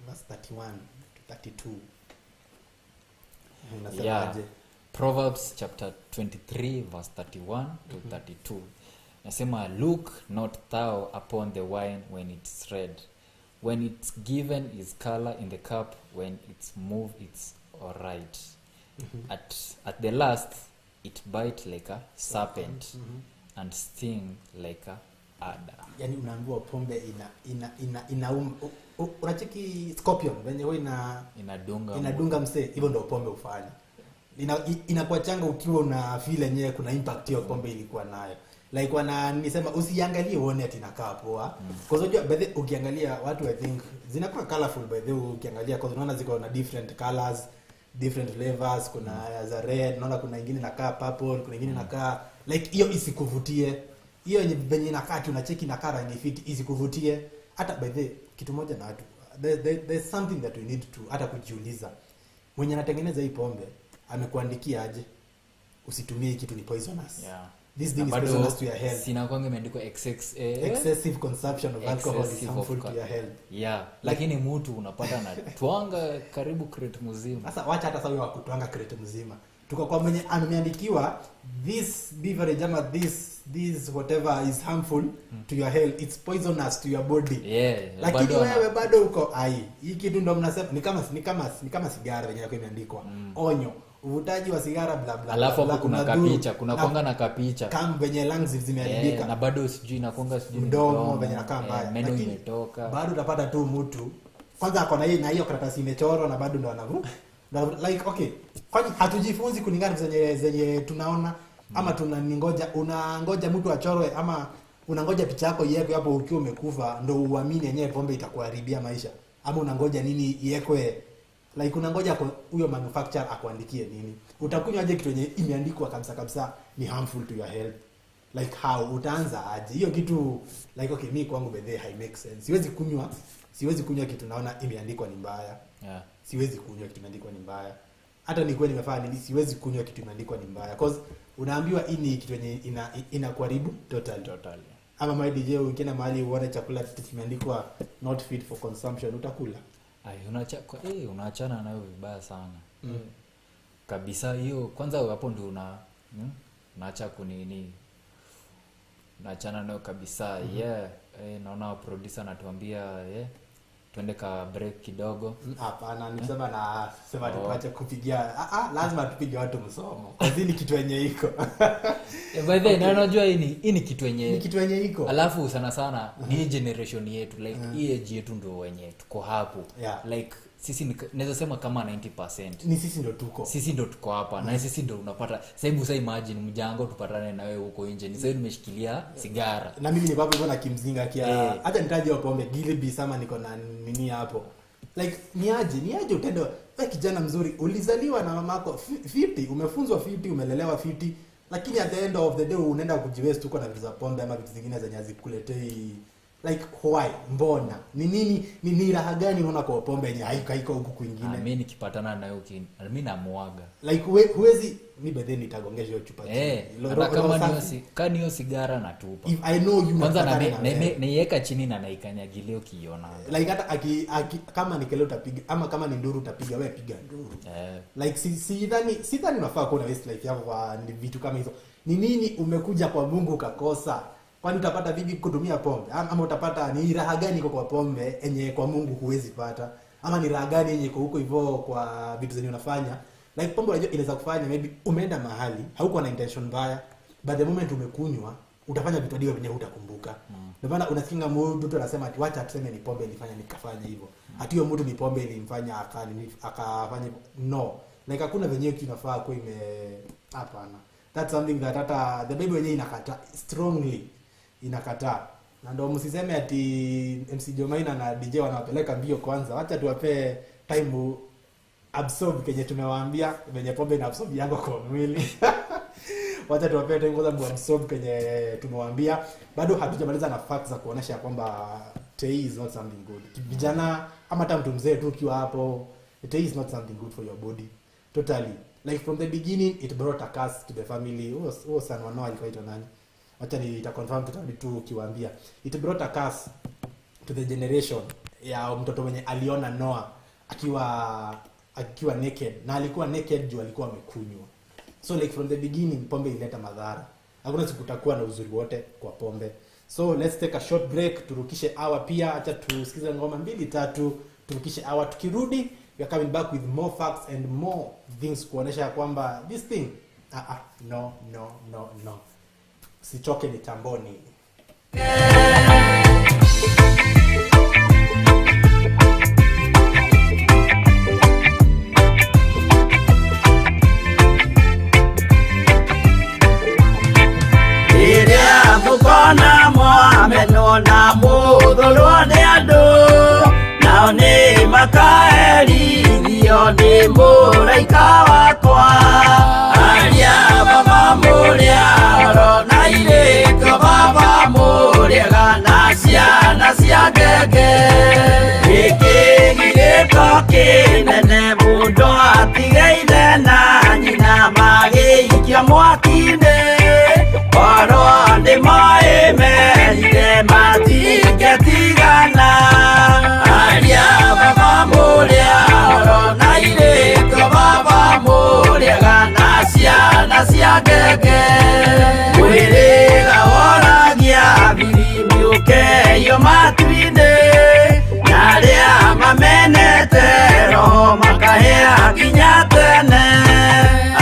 verse 31 to 32. Unasemaje? Proverbs chapter 23 verse 31 to 32. Nasema look not thou upon the wine when it's red, when it's given its color in the cup, when it's moved it's all right. At the last it bite like a serpent and sting like a adder. Yani unaambiwa pombe ina unacheki scorpion wenye wewe inadunga msee, hivyo ndio pombe ufanye. Inakuwa changa ukiwa una feel yenyewe kuna impact hiyo pombe ilikuwa nayo. Like nisema usiangalie uone ati inakaa poa. Kwa sababu by the ukiangalia watu I think zinakuwa colorful by the ukiangalia kwa unaona ziko na different colors, different flavors, kuna za red, unaona kuna nyingine inakaa purple, kuna nyingine inakaa like hiyo isikuvutie. Hiyo yenye inakaa tu unacheki inakaa rangi fit isikuvutie. Hata by the kitu moja na watu there's something that we need to hata kujiuliza. Mwenye anatengeneza hii pombe amekuandikia aje? Usitumie kitu ni poisonous. This thing is poisonous to your health. Sina kwanga imeandikwa excessive consumption of alcohol is harmful to your health. Lakini mtu unapata na twanga karibu crate mzima. Sasa wacha hata sawa wakutwanga crate mzima. Tuko kwa mwenye ameandikiwa this beverage ama this whatever is harmful to your health, it's poisonous to your body. Lakini wewe bado uko hii kitu ndo mnasema ni kama sigara yenye yako imeandikwa onyo, uvutaji wa sigara bla bla. Alafu hapo kuna kapicha, kuna konga na kapicha kama venye lungs zimeharibika na bado sijui inakonga sijui mdomo venye nakaa mbaya, meno imetoka. Bado utapata tu mtu kwanza akona hii na hiyo karatasi imechorwa na bado ndo anavu like okay, kwani hatujifunzi kulingana zenye tunaona ama unangoja mtu achorwe ama unangoja picha yako iwekwe hapo ukiwa umekufa ndo uamini yenyewe pombe itakuharibia maisha, ama unangoja nini iwekwe Like unangoja huyo manufacturer akuandikie nini? Utakunywa aje kitu yenye imeandikwa kabisa ni harmful to your health? Like how utaanza aje? Hiyo kitu like okay, mimi kwangu bedhe hai make sense. Siwezi kunywa kitu naona imeandikwa ni mbaya. Yeah. Siwezi kunywa kitu imeandikwa ni mbaya. Hata ni kweli nimefanya nini, siwezi kunywa kitu imeandikwa ni mbaya. Cause unaambiwa hii ni kitu yenye inakuharibu totally. Ama my DJ ukienda mahali uone chakula kimeandikwa not fit for consumption, utakula? Unaachana nayo vibaya sana. Kabisa hiyo kwanza hapo ndio unaacha kunini. Unaachana nayo kabisa. Naona producer anatuambia twende ka break kidogo. Hapana, nisema tuache kupigia. Lazima tupige watu msomo. Kazi ni kitu yenye iko. By the way, unajua hii ni kitu yenye. Ni kitu yenye iko. Alafu sana ni generation yetu like hii age yetu ndio wenye tuko hapo. Like sisi naweza sema kama 90%. Ni sisi ndio tuko. Sisi ndio tuko hapa na sisi ndio unapata. Sasa imagine mjango tupatane na wewe huko nje. Ni sasa nimeshikilia sigara. Na mimi ni baba hivyo na kimzinga kia. Hata nitaje hapo pombe Gilby sama niko na nini hapo. Like niaje utendo wewe kijana mzuri ulizaliwa na mamako fiti, umefunzwa fiti, umelelewa fiti, lakini at the end of the day unaenda kujiwest uko na vitu za pombe ama vitu zingine zenye hazikuletei. Like why? Mbona? Ni nini? Ni raha gani unaona kwa pombe yenye haiko huku kwingine? Mimi nikipatana nayo mimi namuaga. Like huwezi ni bedhe nitagongesha hiyo chupa chini. Kama hiyo sigara natupa. If I know you kwanza naiweka chini na naikanyagilia ukiona. Like hata kama ni kelele utapiga ama kama ni nduru utapiga, wewe piga nduru. Like sidhani nafaa kuona waste life yako kwa vitu kama hizo. Ni nini umekuja kwa Mungu ukakosa? Kwani utapata vipi kutumia pombe? Ama utapata ni raha gani iko kwa pombe yenye kwa Mungu huwezi pata? Ama ni raha gani yenye iko huko hivyo kwa vitu zenye unafanya? Like pombe unajua inaweza kufanya maybe umeenda mahali hauko na intention mbaya, but the moment umekunywa utafanya vitu hadi wewe utakumbuka. Ndio maana unasikia mtu anasema ati wacha tuseme ni pombe ilifanya nikafanya hivyo. Ati hiyo mtu ni pombe ilimfanya akafanya no. Like hakuna venyewe kinafaa kwa hapana. That's something that hata the Bible yenyewe inakata strongly. Inakataa. Na ndio msiseme ati MC Jomaina na DJ wanawapeleka mbio kwanza. Acha tuwape time absorb kenye tumewaambia, venye pombe ina absorb yango kwa mwili. Acha tuwape time kwanza absorb kenye tumewaambia. Bado hatujamaliza na facts za kuonesha kwamba tea is not something good. Vijana ama hata mtu mzee tu ukiwa hapo, tea is not something good for your body. Totally. Like from the beginning it brought a curse to the family. Sana wanao alikuwa nani? Acha nitaconfirm tu ukiwaambia. It brought a curse to the generation ya mtoto mwenye aliona Noah akiwa naked, na alikuwa naked juu alikuwa amekunywa. So like from the beginning pombe ileta madhara. Hakuna siku kutakuwa na uzuri wote kwa pombe. So let's take a short break, turukishe hour pia, acha tusikize ngoma 2-3, turukishe hour. Tukirudi we are coming back with more facts and more things kuonesha kwamba this thing no. Sichoke ni tamboni. Iria mukona mwamenona muthulwo ni andu nao ni makaerithio ni muraika wakwa aria baba muria oro na iriko baba muria na ciana cia ngenge ikigiriko kinene mundu atigeire na nyina magiikia mwaki-ini oro ndi mai merire matingetigana aria baba muria oro na iriko baba muria na ciana cia ngenge mwiriga woragia birimi ukeyo matu-ini na aria mamenete roho makahea nginya tene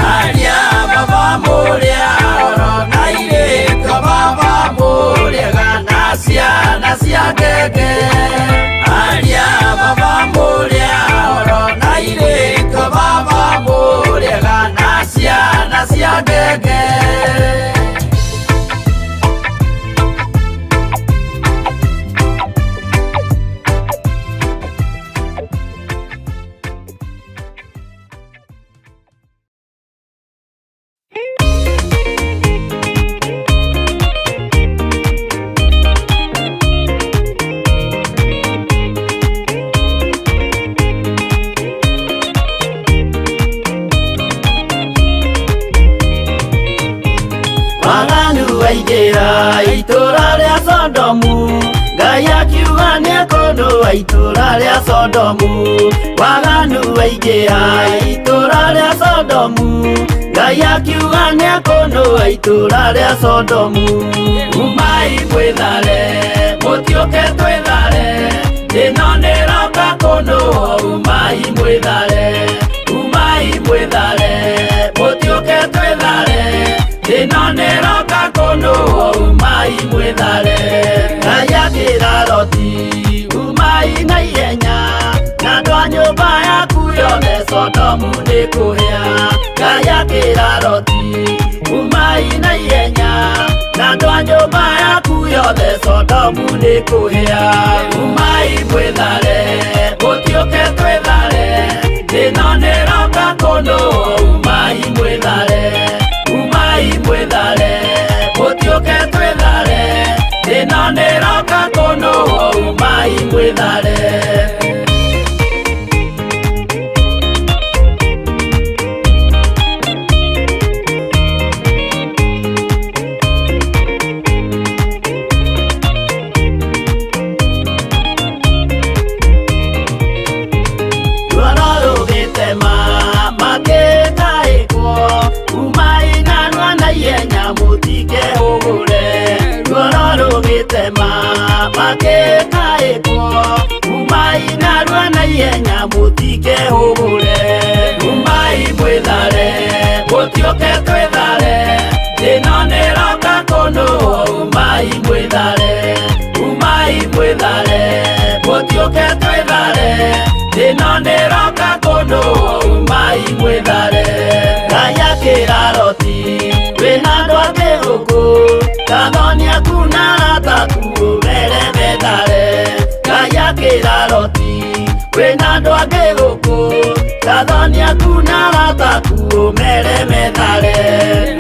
aria baba muria oro na iriko baba muria na ciana cia ngenge aria baba muria oro na iriko baba muria na ciana cia ngenge. wa itũra rĩa Sodomu, waganu waingĩha itũra rĩa Sodomu, Ngai akiuga nĩekũnũa itũra rĩa Sodomu. Umai mwĩthare, mũtiũke twĩthare, ĩno nĩroka kũnũa. Umai mwĩthare, umai mwĩthare, mũtiũke twĩthare, ĩno nĩroka kũnũa. Umai mwĩthare. Ngai akĩra Loti, umai na ihenya, na andũ a nyũmba yaku yothe Sodomu nĩkũhĩa. Ngai akĩra Loti, umai na ihenya, na andũ a nyũmba yaku yothe Sodomu nĩkũhĩa. Umai mwĩthare, mũtiũke twĩthare, ĩno nĩroka kũnũa. Umai mwĩthare, umai mwĩthare, mũtiũke twĩthare, ĩno nĩroka kũnũa. Umai mwĩthare. Umai mwĩthare, mũtiũke twĩthare, ĩno nĩroka kũnũa. Umai mwĩthare, umai mwĩthare, mũtiũke twĩthare, ĩno nĩroka kũnũa. Umai mwĩthare. Ngai akĩra Loti, wĩna andũ angĩ gũkũ, Gathoni aku na arata aku ũmere methare. Ngai akĩra Loti, wĩna andũ angĩ gũkũ, Gathoni aku na arata aku ũmere methare.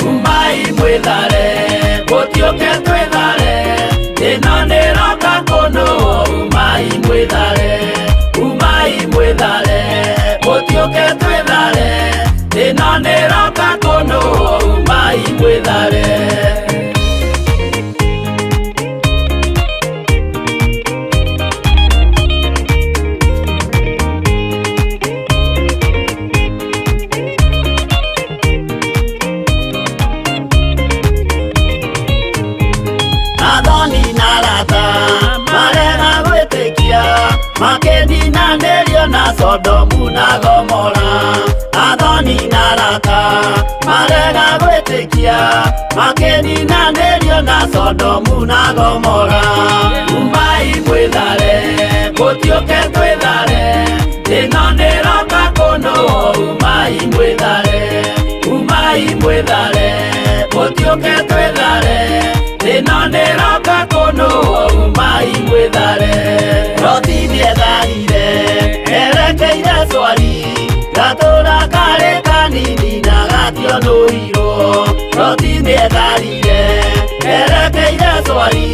Umai mwĩthare, mũtiũke twĩthare, ĩno nĩroka kũnũa. Umai mwĩthare, umai mwĩthare, mũtiũke twĩthare, ĩno nĩroka kũnũa. Umai mwĩthare. Makĩninanĩrio na Sodomu na Gomora. Athoni na arata marega gwĩtĩkia, makĩninanĩrio na Sodomu na Gomora. Umai mwĩthare, mũtiũke twĩthare, ĩno nĩroka kũnũa. Umai mwĩthare, umai mwĩthare, mũtiũke twĩthare, ĩno nĩroka kũnũa. Umai mwĩthare. Loti nĩetharire, erekeire Zoari, gatũra karĩ kanini na gationũhirwo. Loti nĩetharire, erekeire Zoari,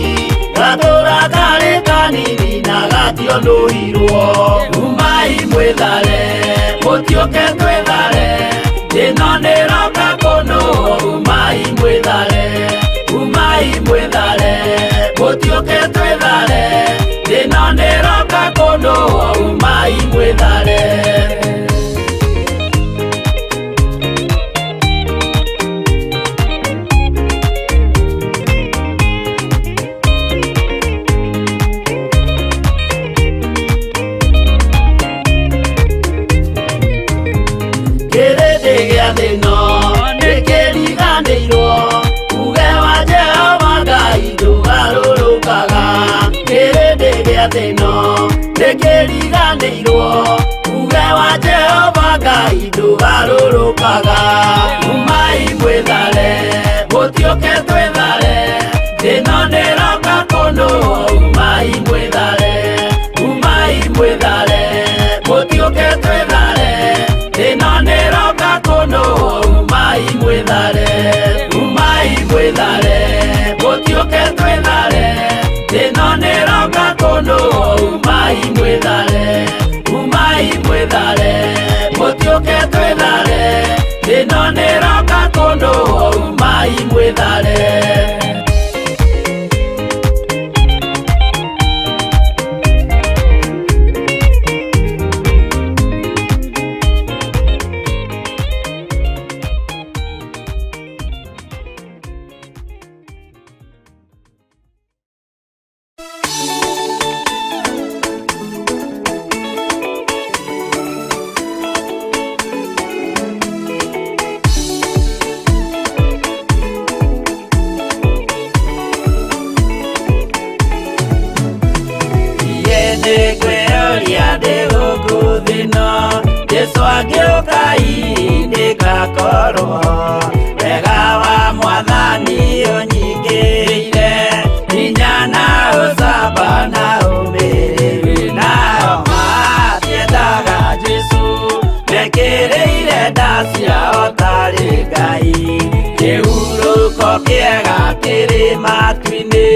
gatũra karĩ kanini na gationũhirwo. Umai mwĩthare, mũtiũke twĩthare, ĩno nĩroka kũnũa. Umai mwĩthare, umai mwĩthare, mũtiũke twĩthare, ĩno nĩroka kũnũa. Umai mwĩthare. Kĩrĩndĩ gĩa thĩ ĩno nĩkĩriganĩirwo, uge wa Jehova Ngai ndũgarũrũkaga. Kĩrĩndĩ gĩa thĩ ĩno nĩkĩriganĩirwo, uge wa Jehova Ngai ndũgarũrũkaga. Umai mwĩthare, mũtiũke twĩthare, ĩno nĩroka kũnũa. Umai mwĩthare, umai mwĩthare, mũtiũke twĩthare, ĩno nĩroka kũnũa. Umai mwĩthare, umai mwĩthare, mũtiũke twĩthare, ĩno nĩroka kũnũa. Umai mwĩthare, umai mwĩthare, mũtiũke twĩthare, ĩno nĩroka kũnũa. Umai mwĩthare. nĩngwĩyũria ndĩ gũkũ thĩ ĩno, Jesũ angĩũka nĩngakorwo wega wa Mwathani ũnyingĩrĩire, hinya na ũcamba na ũmĩrĩru, nao matiendaga Jesũ mekĩrĩire nda ciao tarĩ Ngai. Kĩhurũko kĩega kĩrĩ matu-inĩ,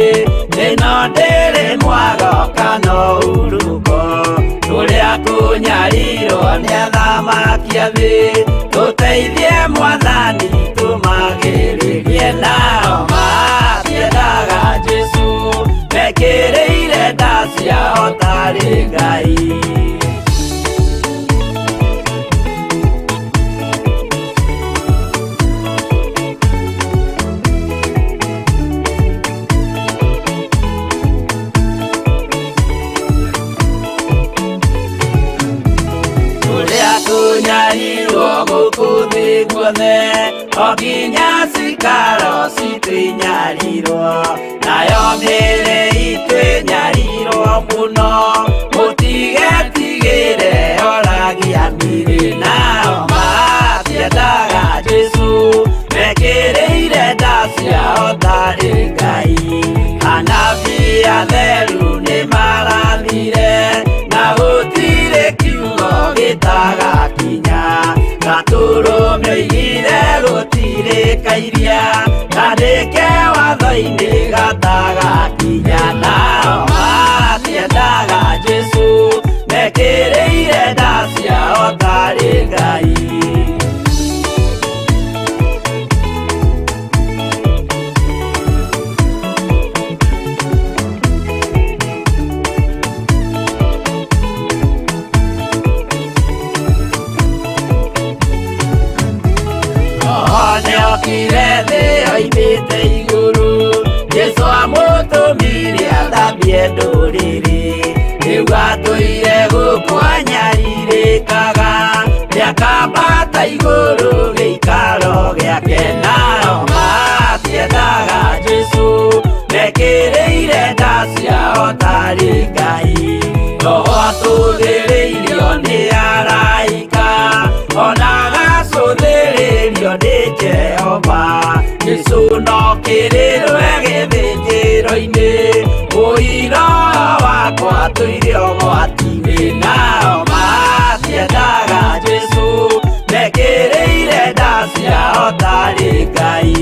ĩno ndĩrĩ mwago kana ũruko, tũrĩa kũnyarirwo nĩ athamaki a thĩ, tũteithie Mwathani tũmagĩrĩrie, nao matiendaga Jesũ mekĩrĩire nda ciao tarĩ Ngai. Kunyarirwo gũkũ thĩ guothe, o nginya cikaro citwĩnyarirwo, nayo mĩĩrĩ itwĩnyarirwo mũno, mũtigetigĩre oragia mĩĩrĩ, nao matiendaga Jesũ mekĩrĩire nda ciao tarĩ Ngai. Anabii atheru nĩmarathire, na gũtirĩ kiugo gĩtagakinya, gatũrũme oigire gũtirĩ kairia, kandĩke watho-inĩ gatagakinya, nao matiendaga Jesũ mekĩrĩire nda ciao tarĩ Ngai. Nĩokire thĩ oimĩte igũrũ, Jesũ amũtũmire athambie ndũrĩrĩ, rĩu atũire gũkũ anyarirĩkaga, nĩakambata igũrũ gĩikaro gĩake, nao matiendaga Jesũ mekĩrĩire nda ciao tarĩ Ngai. Roho atũthĩrĩirio nĩ araika, ona gacũthĩrĩrio nĩ Jehova, Jesũ no kĩrĩrwe gĩthĩnjĩro-inĩ, ũira wakwa tũire ũgwati-inĩ, nao matiendaga Jesũ mekĩrĩire nda ciao tarĩ Ngai.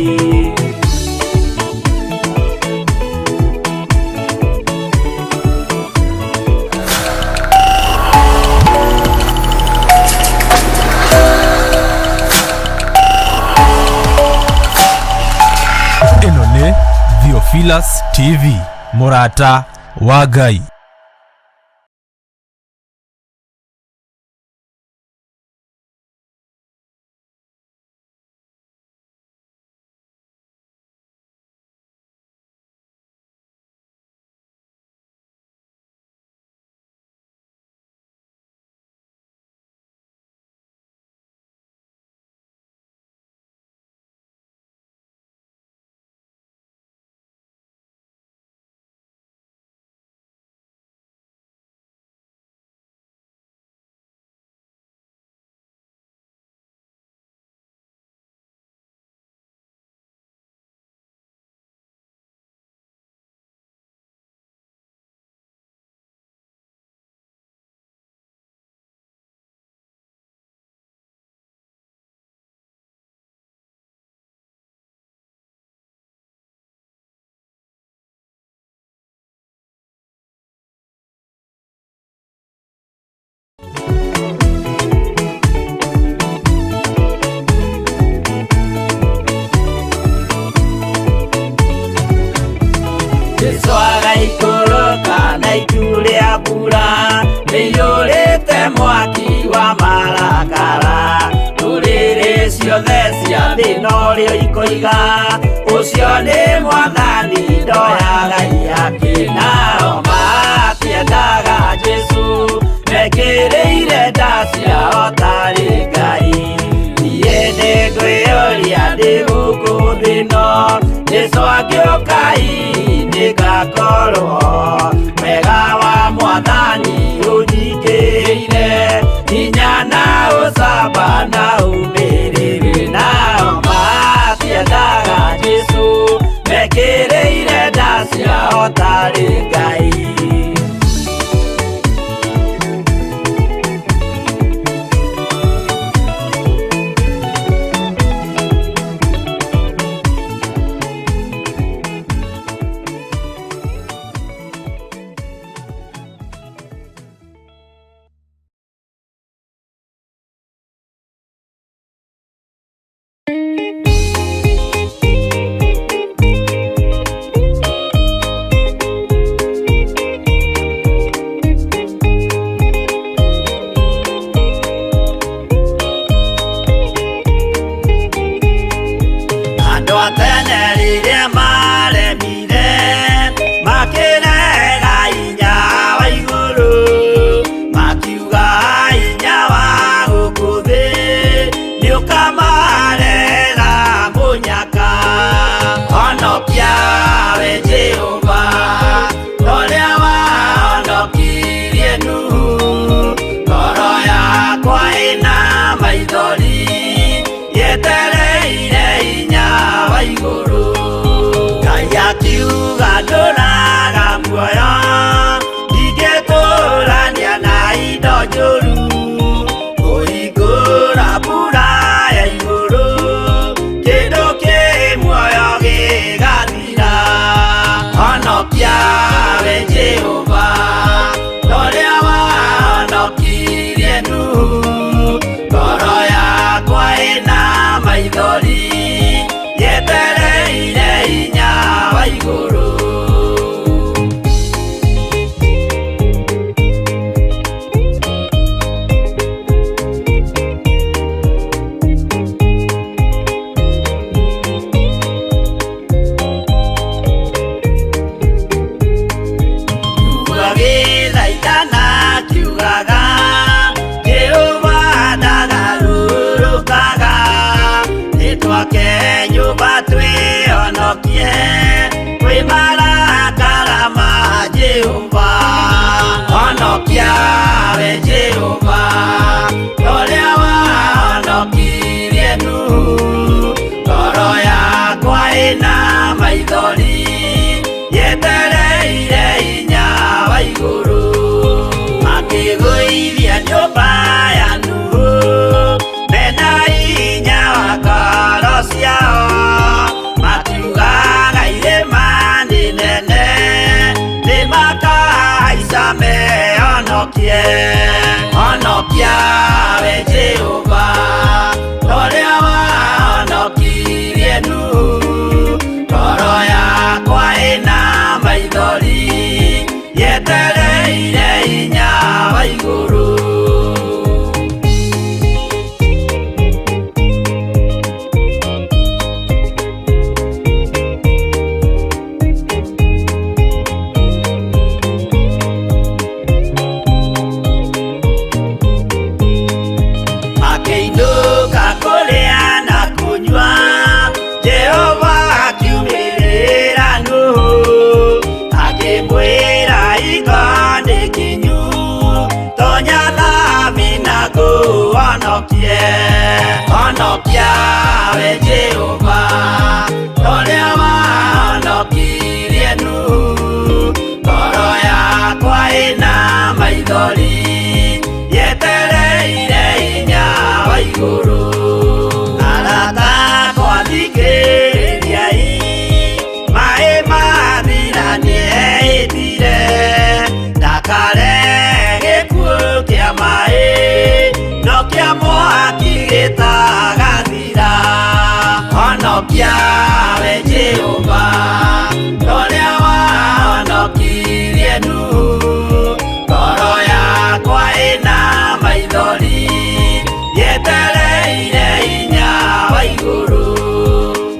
Theophilus TV, MURATA wa Ngai. mwaki wa marakara turire ciothe cia thĩ norĩo ikoiga ũcio nĩ mwathani ndoya Ngai yake nao matiendaga Jesu mekĩrĩire nda ciao tarĩ Ngai niĩ nĩngwĩyũria ndĩ gũkũ thĩ ĩno Jesu angĩũka nĩngakorwo wega wa mwathani muoyo ingĩkũrania na indo njũru kũhingũra mbura ya igũrũ kĩndũ kĩ muoyo gĩgathira honokia we Jehova ũrĩa wahonokirie Nuhu ngoro yakwa ĩna maithori yetereire hinya wa igũrũ nyũmba twĩhonokie kwĩ marakara ma Jehova honokia we Jehova ũrĩa wahonokirie Nuhu ngoro yakwa ĩna maithori yetereire hinya wa igũrũ akĩgũithia nyũmba ya Nuhu mena hinya wa ngoro ciao makiugaga irĩma nĩ nene nĩmakahaica mehonokie honokia we Jehova ũrĩa wahonokirie Nuhu ngoro yakwa ĩna maithori yetereire hinya wa igũrũ honokia we Jehova ũrĩa wahonokirie Nuhu ngoro yakwa ĩna maithori yetereire hinya wa igũrũ arata akwa thikĩrĩriai maĩ mathira nĩehĩtire ndakare gĩkuũ kĩa maĩ no kĩa mwaki gĩtagathira honokia we Jehova ũrĩa wahonokirie Nuhu ngoro yakwa ĩna maithori yetereire hinya wa igũrũ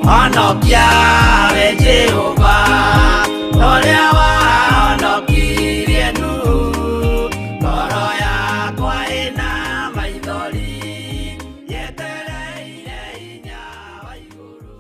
honokia we Jehova ũrĩa wahonokirie Nuhu ngoro yakwa ĩna maithori yetereire hinya wa igũrũ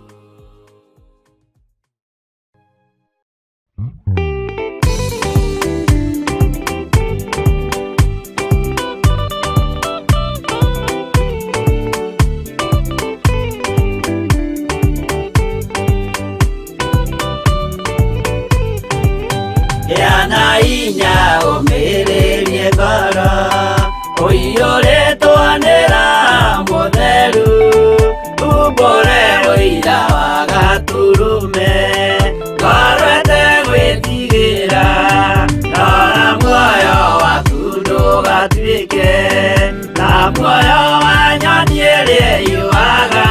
yana hinya ũmĩrĩrie ngoro ũiyũrĩtwo nĩ Roho Mũtheru umbũre ũira wa gatũrũme ngoro ĩtegwĩtigĩra rora muoyo waku ndũgatuĩke ta muoyo wa nyoni ĩrĩa ĩyũaga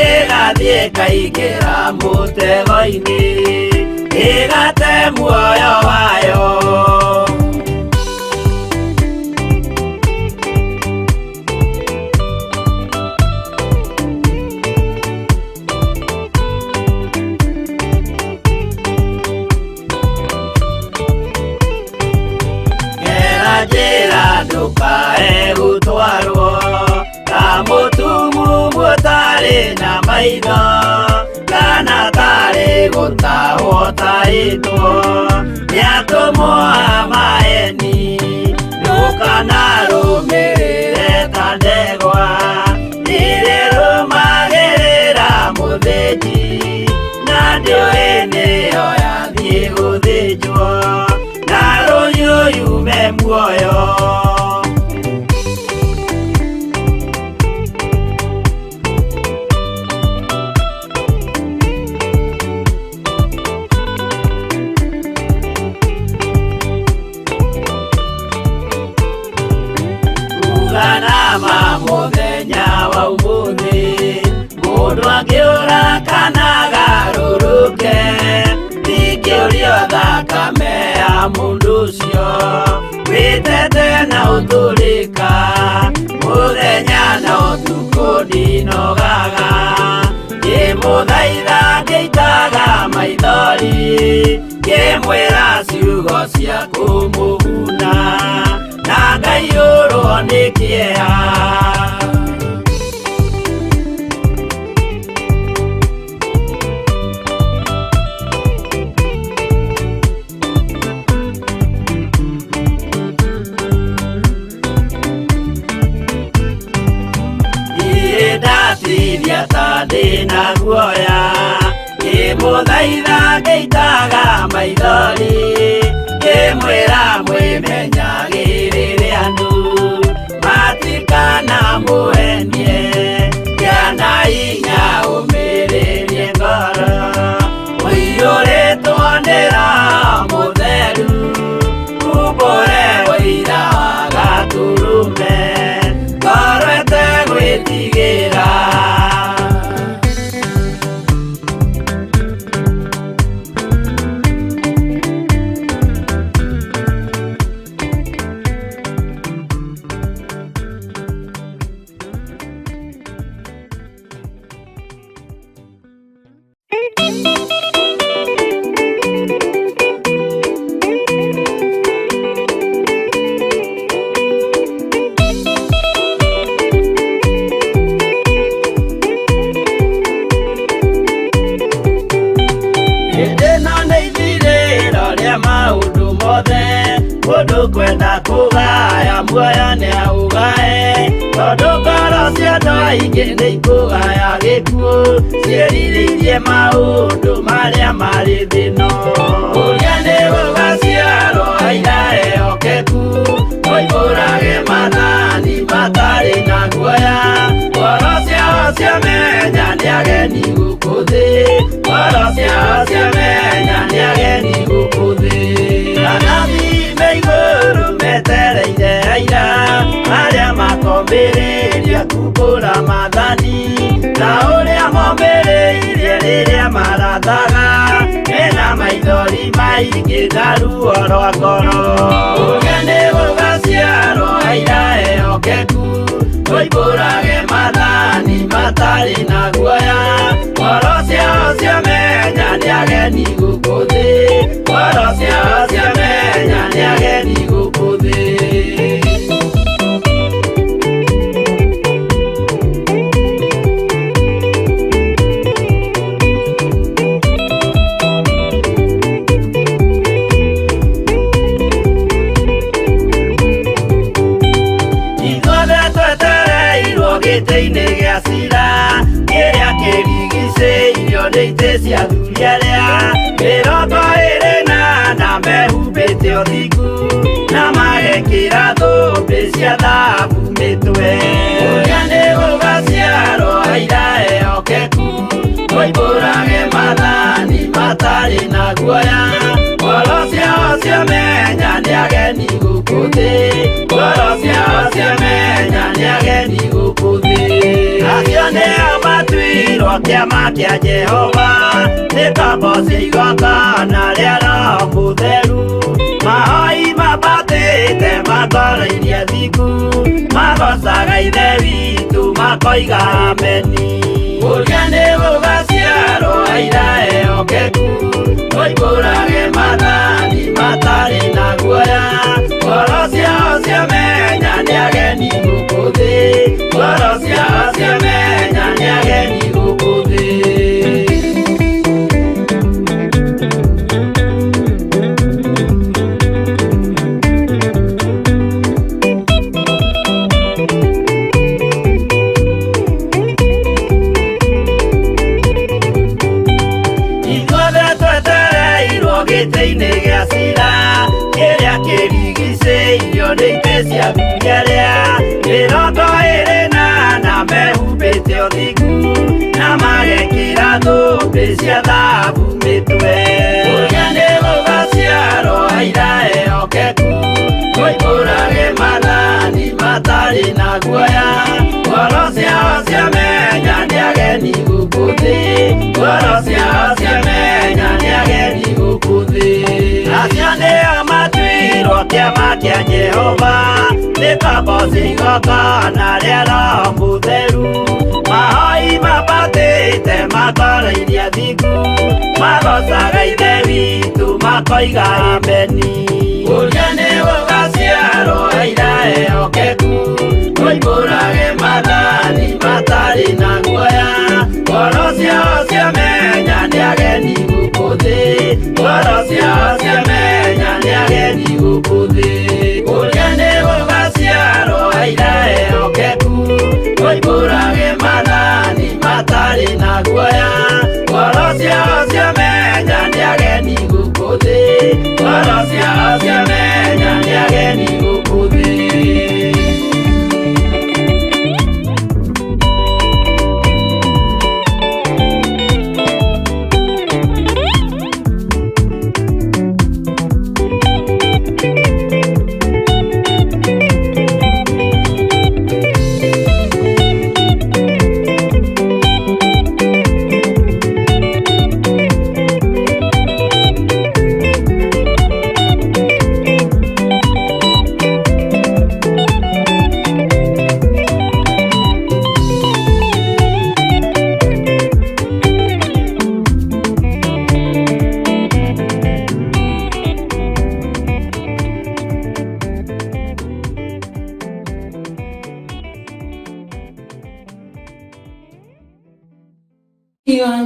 ĩgathiĩ ĩkaingĩra mũtego-inĩ ĩgate muoyo wayo gera njĩra ndũkae gũtwarwo ta mũtumumu ũtarĩ na maitho kana tarĩ gũtahwo tahĩtwo nĩatũmwo amaeni ndũkanarũmĩrĩre ta ndegwa irĩrũmagĩrĩra mũthĩnji na ndĩũĩ nĩyo yathiĩ gũthĩnjwo na rũhiũ yume muoyo. Nama mũthenya wa ũmũthĩ mũndũ angĩũra kana agarũrũke, ndingĩũrio thakame ya mũndũ ũcio wĩtete na ũtũrĩka. Mũthenya na ũtukũ ndinogaga, ngĩmũthaitha ngĩitaga maithori, ngĩmwĩra ciugo cia kũmũguna na ngaiyũrwo nĩ kĩeha. Ndatiria ta ndĩna guoya, ngĩmũthaitha ngĩitaga maithori, ngĩmwĩra mwĩmenyagĩrĩre andũ matikana mũhenie, gĩana hinya ũmĩrĩrie ngoro, ũiyũrĩtwo nĩ Roho Mũtheru, umbũre ũira wa Gatũrũme, ngoro ĩtegwĩtigĩra. Mũndũ kwenda kũgaya muoyo nĩ aũgae, tondũ ngoro cia andũ aingĩ nĩ ikũgaya gĩkuũ, ciĩrirĩirie maũndũ marĩa marĩ thĩno. Ũrĩa nĩ gũgaciarwo aira ehokeku, oimbũrage mathani matarĩ na guoya, ngoro ciao ciamenya nĩ ageni gũkũ thĩ, ngoro ciao ciamenya nĩ ageni gũkũ thĩ. Anathi igũrũ metereire aira arĩa makombĩrĩria kumbũra mathani, na ũrĩa mombĩrĩirie rĩrĩa marathaga, mena maithori maingĩ na ruo rwa ngoro. Ũrĩa nĩ gũgaciarwo aira ehokeku, oimbũrage mathani matarĩ na guoya, ngoro ciao ciamenya nĩ ageni gũkũ thĩ, ngoro ciao ciamenya nĩ ageni gũkũ thĩ. Ithuothe twetereirwo gĩtĩ-inĩ gĩa cira, kĩrĩa kĩrigicĩirio nĩ itĩ cia athuri arĩa mĩrongo ĩrĩ na mehumbĩte ũthingu, na magekĩra thũmbĩ cia thahabu mĩtwe. Ũrĩa nĩ gũgaciarwo aira ehokeku, oimbũrage mathani matarĩ na guoya, ngoro ciao ciamenya nĩ ageni gũkũ thĩ, ngoro ciao ciamenya nĩ ageni gũkũ thĩ. Acio nĩo matuirwo kĩama kĩa Jehova, nĩ tombo cia igongona rĩa Roho Mũtheru, mahoi mabatĩte makoro-irie thingu, magocaga ithe witũ makoiga ameni. Ũrĩa nĩ gũgaciarwo aira ehokeku, oimbũrage mathani matarĩ na guoya, ngoro ciao ciamenya nĩ ageni gũkũ thĩ, ngoro ciao ciamenya nĩ ageni gũkũ thĩ. Ithuothe twetereirwo gĩtĩ irio nĩ itĩ cia thunyerea mĩrongo ĩrĩ na mehumbĩte ũthingu na magekĩra thũmbĩ cia thahabu mĩtwe ũrĩa nĩ gũgaciarwo aira ehokeku koimbũrage mathani matarĩ na guoya ngoro ciao ciamenya nĩ ageni gũkũ thĩ ngoro ciao ciamenya nĩ ageni gũkũ thĩ acio nĩo matuirwo kĩama kĩa Jehova nĩ kamboci igongona rĩa Roho Mũtheru mahoi mabatĩte makoreirie thingu magocaga ithe witũ makoiga ameni ũrĩa nĩ gũgaciarwo aira ehokeku koimbũrage mathani matarĩ na guoya ngoro ciao ciamenya nĩ ageni gũkũ thĩ ngoro ciao ciamenya nĩ ageni gũkũ thĩ ũrĩa nĩ gũgaciarwo aira ehokeku koimbũrage mathani matarĩ na guoya ngoro ciao ciamenya nĩ ageni gũkũ thĩ ngoro ciao ciamenya nĩ ageni gũkũ thĩ.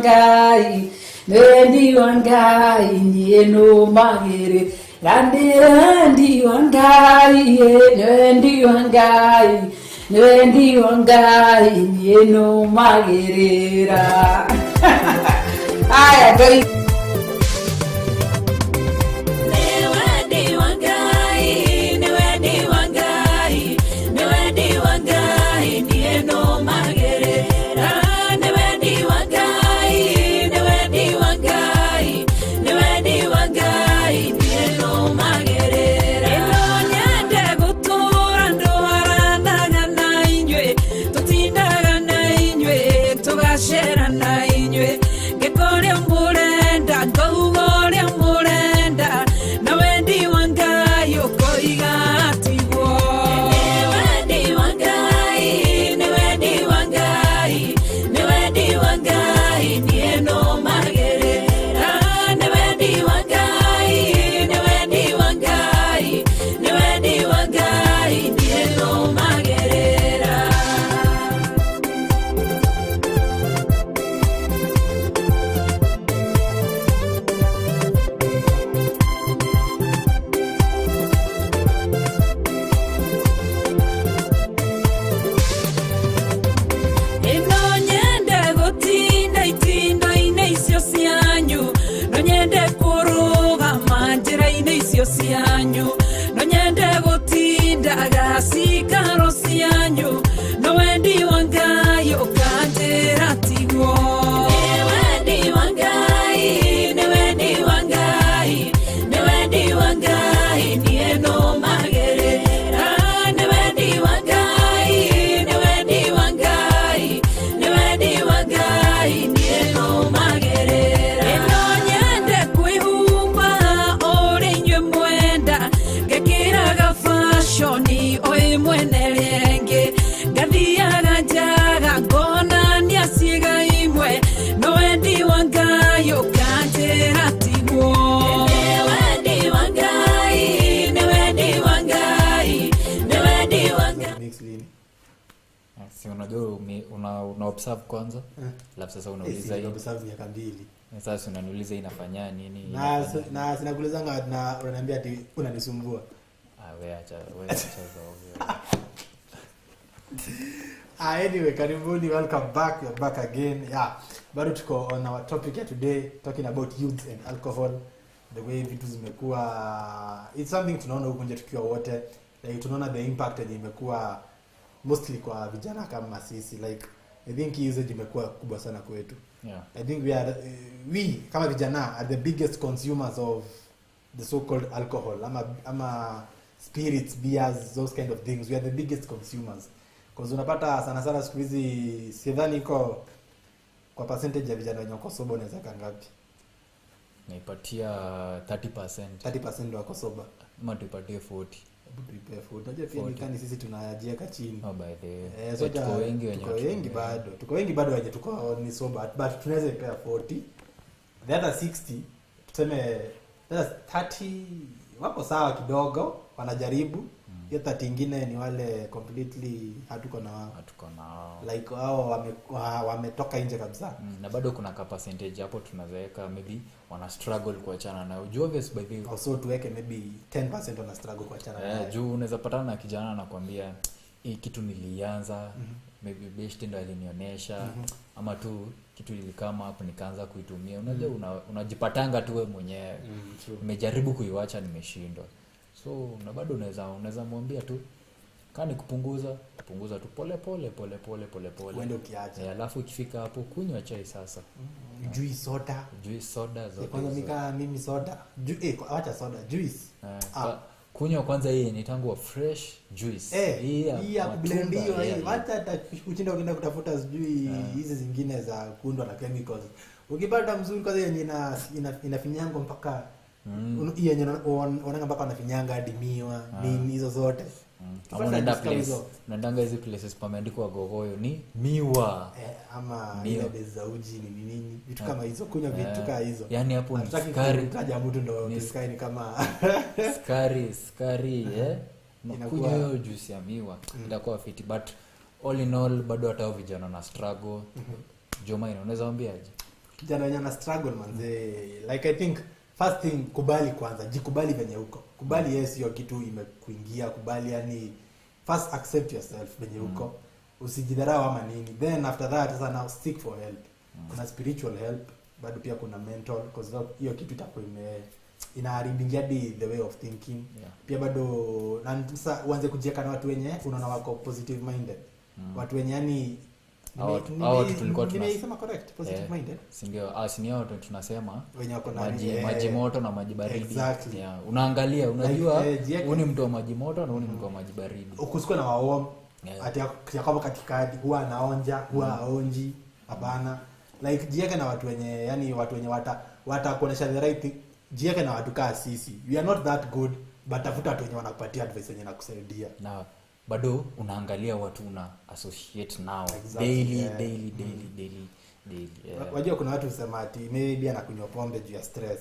Ngai Nendi wangai nieno magere Nendi wangai Nendi wangai nieno magerera Aya gai una observe kwanza alafu sasa unauliza hii observe miaka 2 sasa unaniuliza inafanya nini na sinakuulizanga na unaniambia ati unanisumbua wewe acha ovyo anyway karibuni, welcome back, you're back again. Bado tuko on our topic here today, talking about youth and alcohol. the way vitu zimekuwa, it's something tunaona huko nje tukiwa wote, like tunaona the impact yenye imekuwa mostly kwa vijana kama sisi. Like I think usage imekuwa kubwa sana kwetu. Yeah. I think we kama vijana are the biggest consumers of the so-called alcohol ama spirits, beers, those kind of things. We are the biggest consumers. Because unapata sana siku hizi sidhani iko kwa percentage ya vijana wenye wako sober unaweza kangapi? Naipatia 30%. 30% wako sober. Ama tuipatie 40. Hebu tuipe 40. Unajua pia ni kani sisi tunajiweka chini. Oh, by the way. So tuko wengi wenye tuko wengi bado wenye tuko ni sober, but tunaweza ipea 40. The other 60 tuseme that's 30 wako sawa kidogo wanajaribu. Hiyo 30 ingine ni wale completely hatuko nao. Like hao wametoka nje kabisa. Na bado kuna ka percentage hapo tunaweka maybe wana struggle kuachana na obvious by the way. Also tuweke maybe 10% wana struggle kuachana nayo. Juu unaweza patana na kijana anakuambia hii kitu nilianza maybe best ndo alinionyesha ama tu kitu ilikama hapo nikaanza kuitumia. Unajua unajipatanga tu wewe mwenyewe. Nimejaribu kuiacha nimeshindwa. So na bado unaweza mwambia tu kani kupunguza tu pole pole. Uende ukiacha. Alafu ukifika hapo kunywa chai sasa. Juice soda zote. Kwanza mimi soda. Acha soda, juice. Kunywa kwanza hii ni tangu fresh juice. Hii ya blend hiyo hata uchinda ukienda kutafuta sijui hizi zingine za kundwa na chemicals. Ukipata mzuri kwanza yenye inafinyango mpaka hii yenye unaona mpaka anafinyanga hadi miwa nini hizo zote. Unaendanga hizi places pameandikwa gogoyo ni miwa ama ile za uji ni nini vitu kama hizo, kunywa vitu kama hizo. Yani hapo ni sukari taja mtu ndo ni kama sukari kunywa hiyo juice ya miwa itakuwa fit, but all in all bado hata vijana na struggle. Jomaina unaweza waambiaje kijana wenye na struggle manze? Like I think first thing, kubali kwanza, jikubali venye uko. Kubali yes hiyo kitu imekuingia, kubali yani first accept yourself venye uko. Usijidharau ama nini. Then after that sasa now seek for help. Kuna spiritual help, bado pia kuna mental, because hiyo kitu itakuwa inaharibingia the way of thinking. Pia bado na sasa uanze kujieka na watu wenye unaona wako positive minded. Watu wenye yani tulikuwa tunasema correct positive minded, si ndio? Si ndio tunasema wenye wako na maji moto na maji baridi. Exactly. Unaangalia unajua huu ni mtu wa maji moto na huu ni mtu wa maji baridi. Ukusikuwa na waom ati yakao katikati, huwa anaonja huwa aonji, hapana. Like jieke na watu wenye yani watu wenye watakuonesha the right thing. Jieke na watu kama sisi, we are not that good, but tafuta watu wenye wanakupatia advice yenye nakusaidia. Na bado unaangalia watu una associate nao. Exactly. Daily. Wajua kuna watu husema ati maybe anakunywa pombe juu ya stress.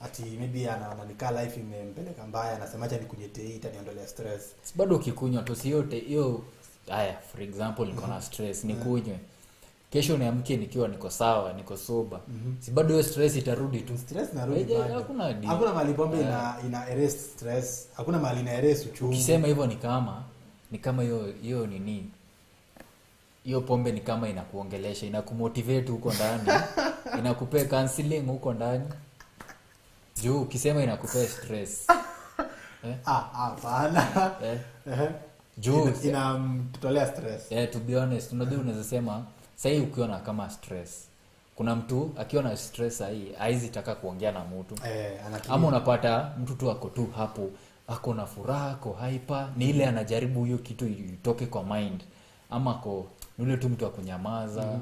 Ati maybe anaona life imempeleka mbaya, anasema acha nikunywe tei itaniondolea stress. Bado ukikunywa tu si yote hiyo. Haya, for example niko na stress nikunywe. Kesho niamke nikiwa niko sawa, niko sober. Si bado hiyo stress itarudi tu. Stress narudi bado. Hakuna mahali pombe ina erase stress. Hakuna mahali ina erase uchungu. Ukisema hivyo ni kama hiyo nini? Hiyo pombe ni kama inakuongelesha, inakumotivate huko ndani. Inakupea counseling huko ndani. Juu ukisema inakupea stress. Hapana. Juu inamtolea stress. To be honest, unaweza sema sasa ukiona kama stress. Kuna mtu akiwa na stress haizi taka kuongea na mtu. Ama unapata mtu tu ako tu hapo, ako na furaha, ako hyper, ni ile anajaribu hiyo kitu itoke kwa mind. Ama ako yule tu mtu akunyamaza.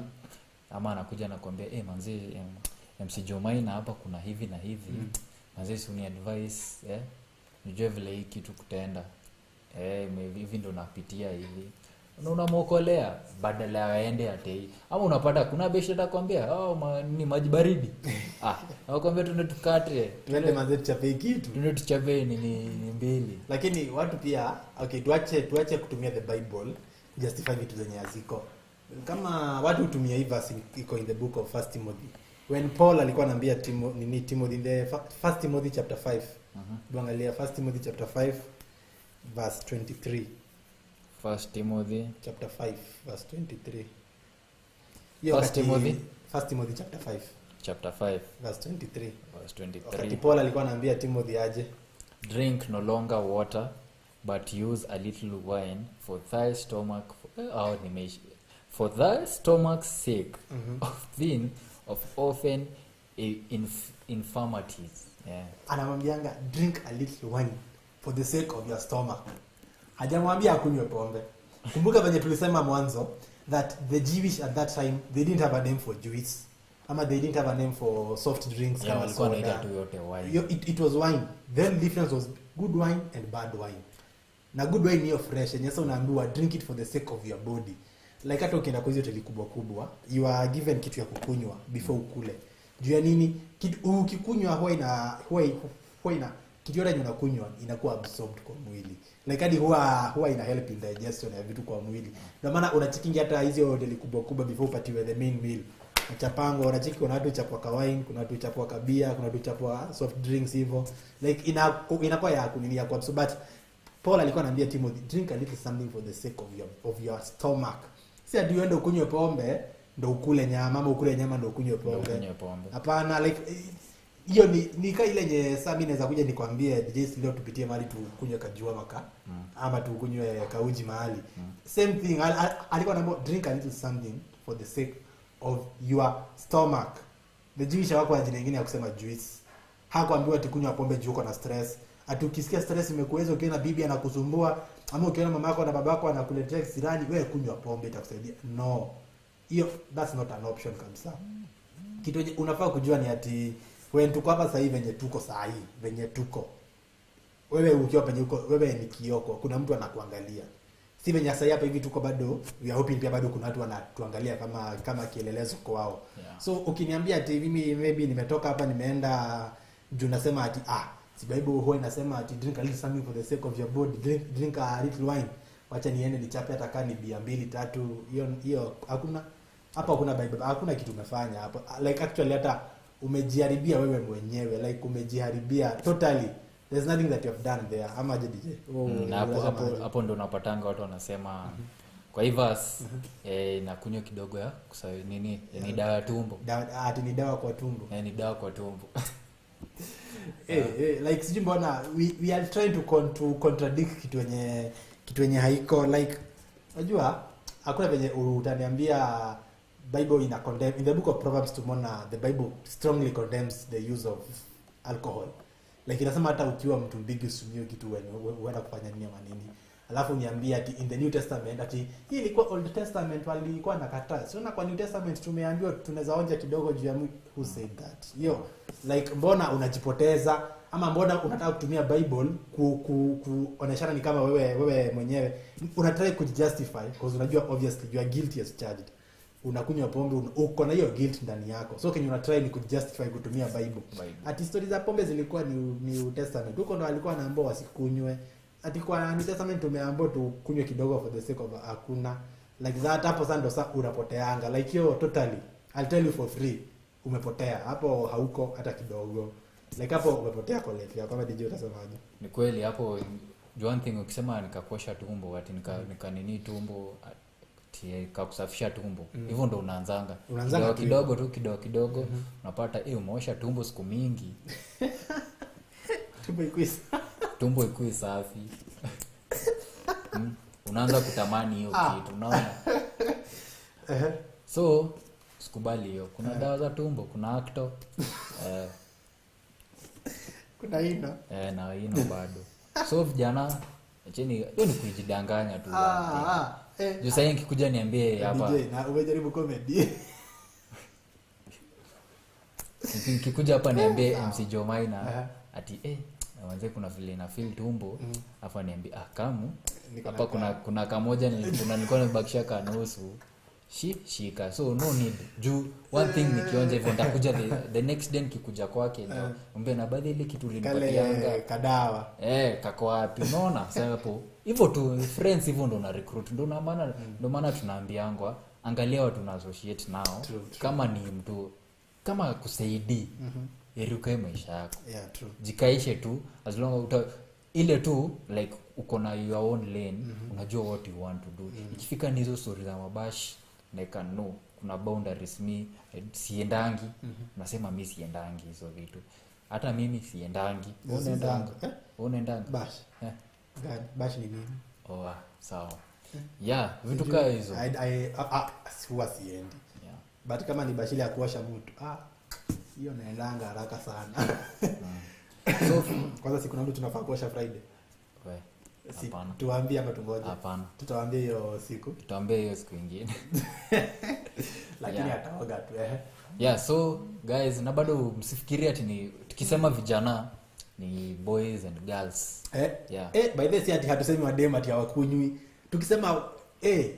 Ama anakuja na kuambia manzi MC Jomaina hapa kuna hivi na hivi. Manzi si uni advice nijue vile hii kitu kutaenda. Hivi ndo napitia hivi. Unamuokolea badala ya aende atei. Ama unapata kuna beshi atakwambia ni maji baridi. Anakuambia twende tukate. Twende manze tuchape kitu. Twende tuchape ni mbili. Lakini watu pia tuache kutumia the Bible justify vitu zenye haziko. Kama watu hutumia hii verse iko in the book of 1 Timothy. When Paul alikuwa anaambia Timothy in the 1 Timothy chapter 5. Tuangalia 1 Timothy chapter 5 verse 23. 1 Timothy chapter 5 verse 23. 1 Timothy chapter 5 chapter 5 verse 23. verse 23. Wakati Paul alikuwa anaambia Timothy aje, drink no longer water but use a little wine for thy stomach's sake, of often infirmities. Yeah. Anamwambianga drink a little wine for the sake of your stomach. Hajamwambia akunywe pombe. Kumbuka venye tulisema mwanzo that the Jewish at that time, they didn't have a name for juice, ama they didn't have a name for soft drinks. Yeah, walikuwa wanaita tu yote wine. It was wine. Then difference was good wine and bad wine. Na good wine hiyo fresh, yenye sasa unaambiwa drink it for the sake of your body. Like hata ukienda kwa hizo hoteli kubwa kubwa, you are given kitu ya kukunywa before ukule. Juu ya nini? Ukikunywa huwa ina kitu yote unakunywa inakuwa absorbed kwa mwili. Like hadi huwa ina help in digestion ya vitu kwa mwili. Ndio maana unachikingi hata hizo hoteli kubwa kubwa before upatiwe the main meal. Unachapango, unachiki kuna watu chapwa kwa wine, kuna watu chapwa kwa beer, kuna watu chapwa soft drinks hivyo. Like inakuwa ya kunilia kwa absorb. But Paul alikuwa anambia Timothy, drink a little something for the sake of your stomach. Si ati uende ukunywe pombe ndo ukule nyama, ama ukule nyama ndo ukunywe pombe. Hapana, like hiyo ni kai ile yenye sasa mimi naweza kuja nikwambie DJ leo tupitie mahali tukunywe kajua maka ama tukunywe kauji mahali. Same thing, alikuwa anambia drink a little something for the sake of your stomach. The Jewish wako ajina nyingine ya kusema juice. Hakuambiwa tukunywa pombe juu uko na stress. Ati ukisikia stress imekuweza, ukiona bibi anakusumbua ama ukiona mama yako na baba yako anakuletea kisirani, wewe kunywa pombe itakusaidia. No. Hiyo that's not an option kabisa. Kitu unafaa kujua ni ati when tuko hapa sasa hivi venye tuko. Wewe ukiwa penye uko, wewe ni kioko, kuna mtu anakuangalia. Si venye sasa hapa hivi tuko bado, we are hoping pia bado kuna watu wanatuangalia kama kielelezo kwao. Yeah. So ukiniambia ati mimi maybe nimetoka hapa nimeenda juu nasema ati si Bible huwa inasema ati drink a little something for the sake of your body, drink a little wine. Wacha niende nichape hata kani bia 2-3. Hiyo hakuna hapa, hakuna Bible, hakuna kitu umefanya hapa. Like actually hata umejiharibia wewe mwenyewe, like umejiharibia totally. There's nothing that you have done there. Ama je DJ? Na hapo ndo unapatanga watu wanasema kwa hii verse nakunywa kidogo ya nini? Ni dawa ya tumbo. Ati ni dawa kwa tumbo. Ni dawa kwa tumbo. Like sijui mbona we are trying to contradict kitu yenye haiko. Like unajua hakuna venye utaniambia Bible ina condemn in the book of Proverbs tumona the Bible strongly condemns the use of alcohol. Like inasema hata ukiwa mtu mbigi usinywe kitu uenda kufanya nini ama nini. Alafu niambia ati in the New Testament ati hii ilikuwa Old Testament walikuwa nakataa. Sio na kwa New Testament tumeambiwa tunaweza onja kidogo juu ya who said that. Yo like mbona unajipoteza ama mbona unataka kutumia Bible kuoneshana ni kama wewe mwenyewe unataka kujustify because unajua obviously you are guilty as charged. Unakunywa pombe uko na hiyo guilt ndani yako. So kenye unatry ni kujustify kutumia Bible. Ati stories za pombe zilikuwa ni New Testament. Huko ndo alikuwa anaambiwa wasikunywe. Ati kwa New Testament tumeambiwa tukunywe kidogo for the sake of hakuna. Like that hapo sasa ndo sasa unapoteanga. Like hiyo totally. I'll tell you for free. Umepotea. Hapo hauko hata kidogo. Like hapo umepotea kwa life yako. Kama DJ utasemaje? Ni kweli hapo one thing ukisema nikakosha tumbo ati nikanini tumbo kakusafisha tumbo. Hivyo ndo unaanzanga. Kidogo unapata umeosha tumbo siku mingi. Tumbo ikuwe safi. Unaanza kutamani hiyo kitu, unaona? So sikubali hiyo. Kuna dawa za tumbo, kuna acto. Kuna ina. Na ina bado. So vijana acheni hiyo ni kujidanganya tu. Juu sasa nikikuja niambie hapa. DJ na umejaribu comedy. Nikikuja hapa niambie MC Jomaina ati wanze kuna vile na feel tumbo afa niambie kamu hapa kuna kamoja nilikuwa nimebakisha kanusu shika. So no need juu one thing nikionja hivyo nitakuja the next day nikikuja kwake niambie na baadhi ile kitu linipatianga kadawa kako wapi, unaona? Sasa hapo hivyo tu friends hivyo ndo na recruit ndo maana tunaambiangwa angalia watu na associate nao. True. Kama ni mtu kama kusaidi eruke maisha yako. Yeah, true. Jikaishe tu as long ile tu like uko na your own lane, unajua what you want to do. Ikifika ni hizo stories za mabashi naeka no, kuna boundaries, mi siendangi. Nasema mi siendangi hizo vitu. Hata mimi siendangi. Unaendanga? Bash. God, bash ni nini? Oh, sawa. Yeah, vitu kama hizo. Huwa siendi. Yeah. But kama ni bashili ya kuosha mtu, hiyo naendanga haraka sana. So kwanza siku ndio tunafaa kuosha Friday. Hapana. Tuambie ama tungoje? Hapana. Tutawaambia hiyo siku. Tutaambia hiyo siku nyingine. Lakini ataoga tu Yeah, so guys, na bado msifikirie ati ni tukisema vijana ni boys and girls. Yeah. By the way, ati hatusemi madem ati hawakunywi. Tukisema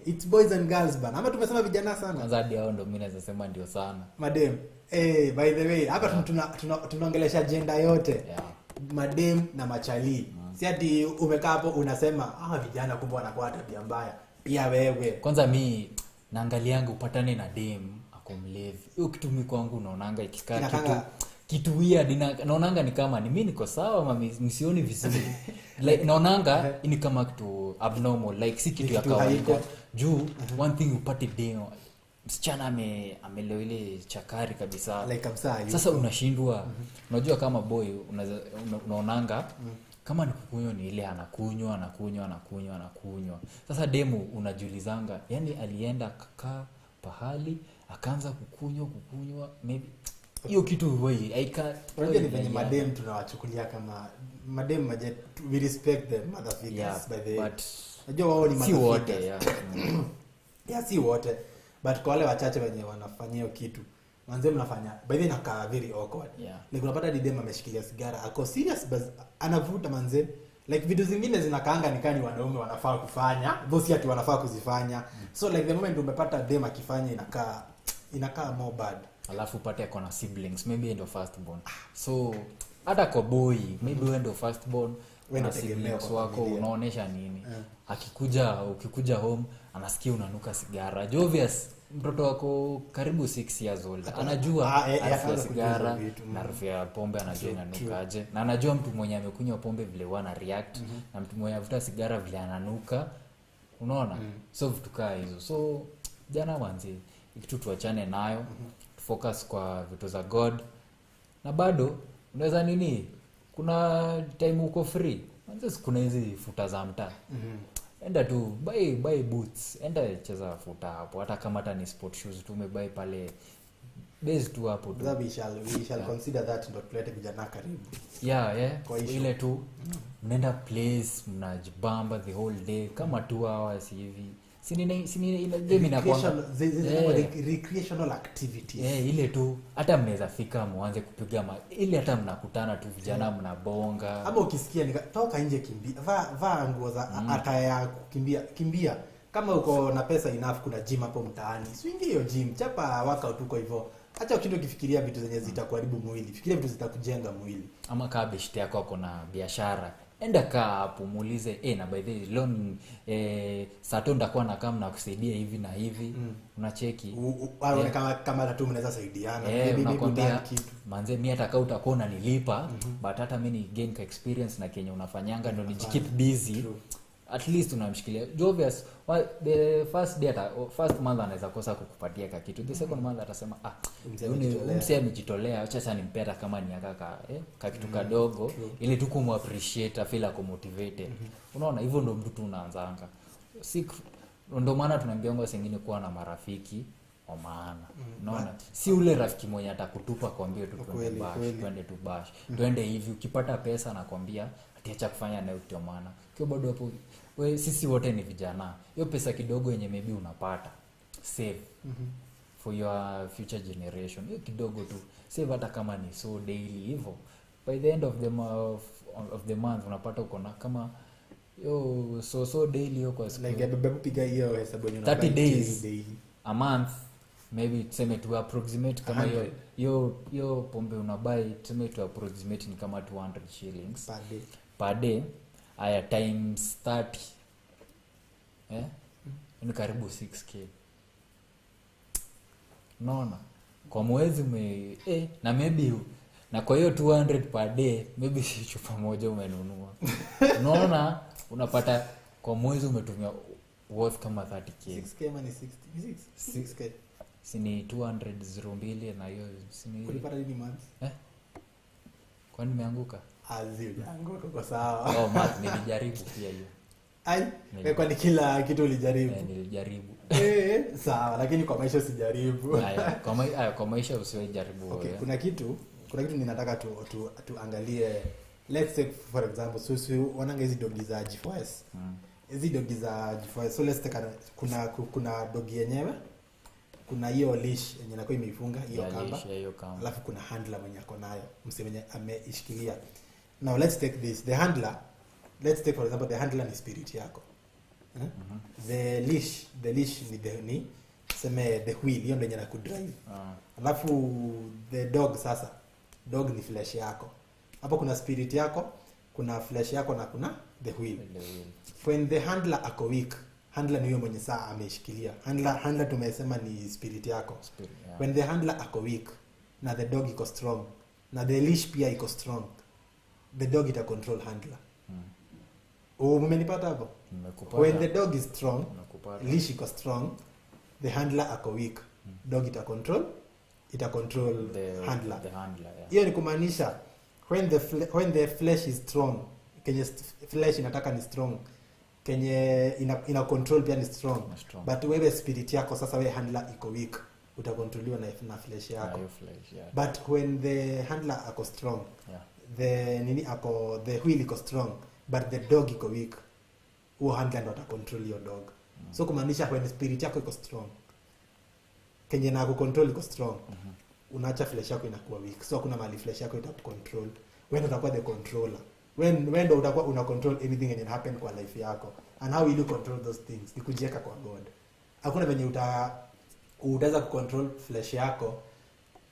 it's boys and girls bana. Ama tumesema vijana sana. Kwanza hadi hao ndio mimi naweza sema ndio sana. Madem. By the way, hapa tunaongelesha gender yote. Yeah. Madem na machali. Si ati umekaa hapo unasema vijana kumbe wanakuwa tabia mbaya. Pia wewe. Kwanza mimi naangalianga upatane na dem akomlevi. Hiyo kitu mimi kwangu naonanga ikikaa kitu weird, naonanga ni kama ni mimi niko sawa ama msioni vizuri. Like naonanga ni kama kitu abnormal, like si kitu ya kawaida. Juu one thing upate dem msichana amelewa ile chakari kabisa. Like kabisa. Sasa unashindwa. Unajua kama boy unaonanga kama ni kukunywa ni ile anakunywa. Sasa demu unajulizanga, yani alienda kakaa pahali akaanza kukunywa maybe hiyo kitu wewe unajua ni venye madem tunawachukulia kama madem we respect them mother figures. Yeah, by the way, but unajua wao ni mother si wote. figures. Yeah, si wote, but kwa wale wachache wenye wanafanya hiyo kitu manze mnafanya by the way inakaa very awkward. Yeah. Like unapata dem ameshikilia sigara ako serious but anavuta manze, like vitu zingine zinakaanga nikani wanaume wanafaa kufanya bosi ati wanafaa kuzifanya. So like the moment umepata dem akifanya inakaa more bad. Alafu upate akona siblings, maybe ndo first born. So hata kwa boy maybe wewe ndo first born, na siblings wako unaonesha nini? Ukikuja home anasikia unanuka sigara. Obvious mtoto wako karibu 6 years old anajua harufu ya sigara na harufu ya pombe, anajua inanukaje, na anajua mtu mwenye amekunywa pombe vile wana react na mtu mwenye avuta sigara vile ananuka, unaona? So vitu kaa hizo. So jana wanzi kitu tuachane nayo, focus kwa vitu za God. Na bado unaweza nini, kuna time uko free wanzi, kuna hizi futa za mtaa. Enda tu buy boots, enda cheza futa hapo, hata kama hata ni sport shoes tu umebuy pale base tu hapo tu. We shall consider that ndo tulete vijana karibu. Ile tu mnaenda place mnajibamba the whole day kama 2 hours hivi. Sini game inakuwa recreational activity. Ile tu hata mnaweza fika muanze kupiga ile hata mnakutana tu vijana mnabonga. Ama ukisikia toka nje kimbia, vaa nguo za ataya kimbia. Kama uko na pesa enough kuna gym hapo mtaani. Swingi hiyo gym, chapa workout uko hivyo. Acha ukishinda ukifikiria vitu zenye zitakuharibu mwili. Fikiria vitu zitakujenga mwili. Ama kama beshte yako kuna biashara, enda kaa hapo muulize na by the way loan sato ndakuwa na kama na kusaidia hivi na hivi. Unacheki kama tu mnaweza saidiana. Unakwambia manze mimi hata kama utakuwa unanilipa but hata mimi ni gain experience na Kenya unafanyanga ndio nijikeep busy. At least unamshikilia. Obvious the first month anaweza kosa kukupatia kitu. The second month atasema msee amejitolea, acha sasa nimpea kama ni akaka kitu kadogo ili tu kumappreciate, feel motivated. Unaona hivyo ndio mtu tunaanzanga. Ndio maana tunaambiwa sengine kuwa na marafiki wa maana. Unaona si ule rafiki mwenye atakutupa kwambia tu twende tu bash. Twende hivi ukipata pesa nakwambia atiacha kufanya nayo kitu maana. Kwa bado hapo sisi wote ni vijana. Hiyo pesa kidogo yenye maybe unapata save for your future generation. Hiyo kidogo tu save, hata kama ni so daily hivyo. By the end of the month unapata uko na kama so daily kwa siku. Like piga hiyo hesabu yenye 30 days a month maybe tuseme to approximate kama hiyo pombe unabai tuseme to approximate ni kama 200 shillings per day. Aya times 30 ni karibu 6k. Unaona kwa mwezi na maybe na kwa hiyo 200 per day maybe chupa moja umenunua. Unaona unapata kwa mwezi umetumia worth kama 30k. 6k ama ni 60? 6k. Sini 202 na hiyo sini Ulipata nini months? Kwani nimeanguka? Azio yanguka kwa sawa. Oh, math nilijaribu pia hiyo. Ai, kwa ni kila kitu ulijaribu. Nilijaribu. Sawa, lakini kwa maisha usijaribu. Kwa maisha usiwahi jaribu. Okay, kuna kitu ninataka tuangalie. Let's take for example, so wananga hizi dogi za GFS. Hizi dogi za GFS. So let's take kuna dogi yenyewe. Kuna hiyo leash yenye inakuwa imeifunga hiyo kamba. Alafu kuna handler mwenye ako nayo, mwenye ameishikilia. Now let's take this. The handler, let's take for example the handler ni spirit yako. The leash ni sema the wheel, hiyo ndio inaku drive. Alafu the dog sasa. Dog ni flesh yako. Hapo kuna spirit yako, kuna flesh yako na kuna the wheel. When the handler ako weak, handler ni yule mwenye saa ameshikilia. Handler tumesema ni spirit yako. When the handler ako weak na the dog iko strong na the leash pia iko strong, the dog ita control handler. Umenipata hapo? When the dog is strong, leash iko strong, the handler ako weak, dog ita control the handler. Hiyo ni kumaanisha when the flesh is strong, kenye flesh inataka ni strong, kenye ina control pia ni strong. But wewe spirit yako sasa, wewe handler iko weak, utakontroliwa na flesh yako. But when the handler ako strong, the wheel iko strong, but the dog iko weak, huo handler ndo atakontrol your dog. So kumaanisha when spirit yako iko strong, kenye na kucontrol iko strong, unaacha flesh yako inakuwa weak. So kuna mali flesh yako itakucontrol. When utakuwa the controller, when ndo utakuwa una control anything that happen kwa life yako. And how will you control those things? Ni kujieka kwa God. Hakuna venye utaweza kucontrol flesh yako,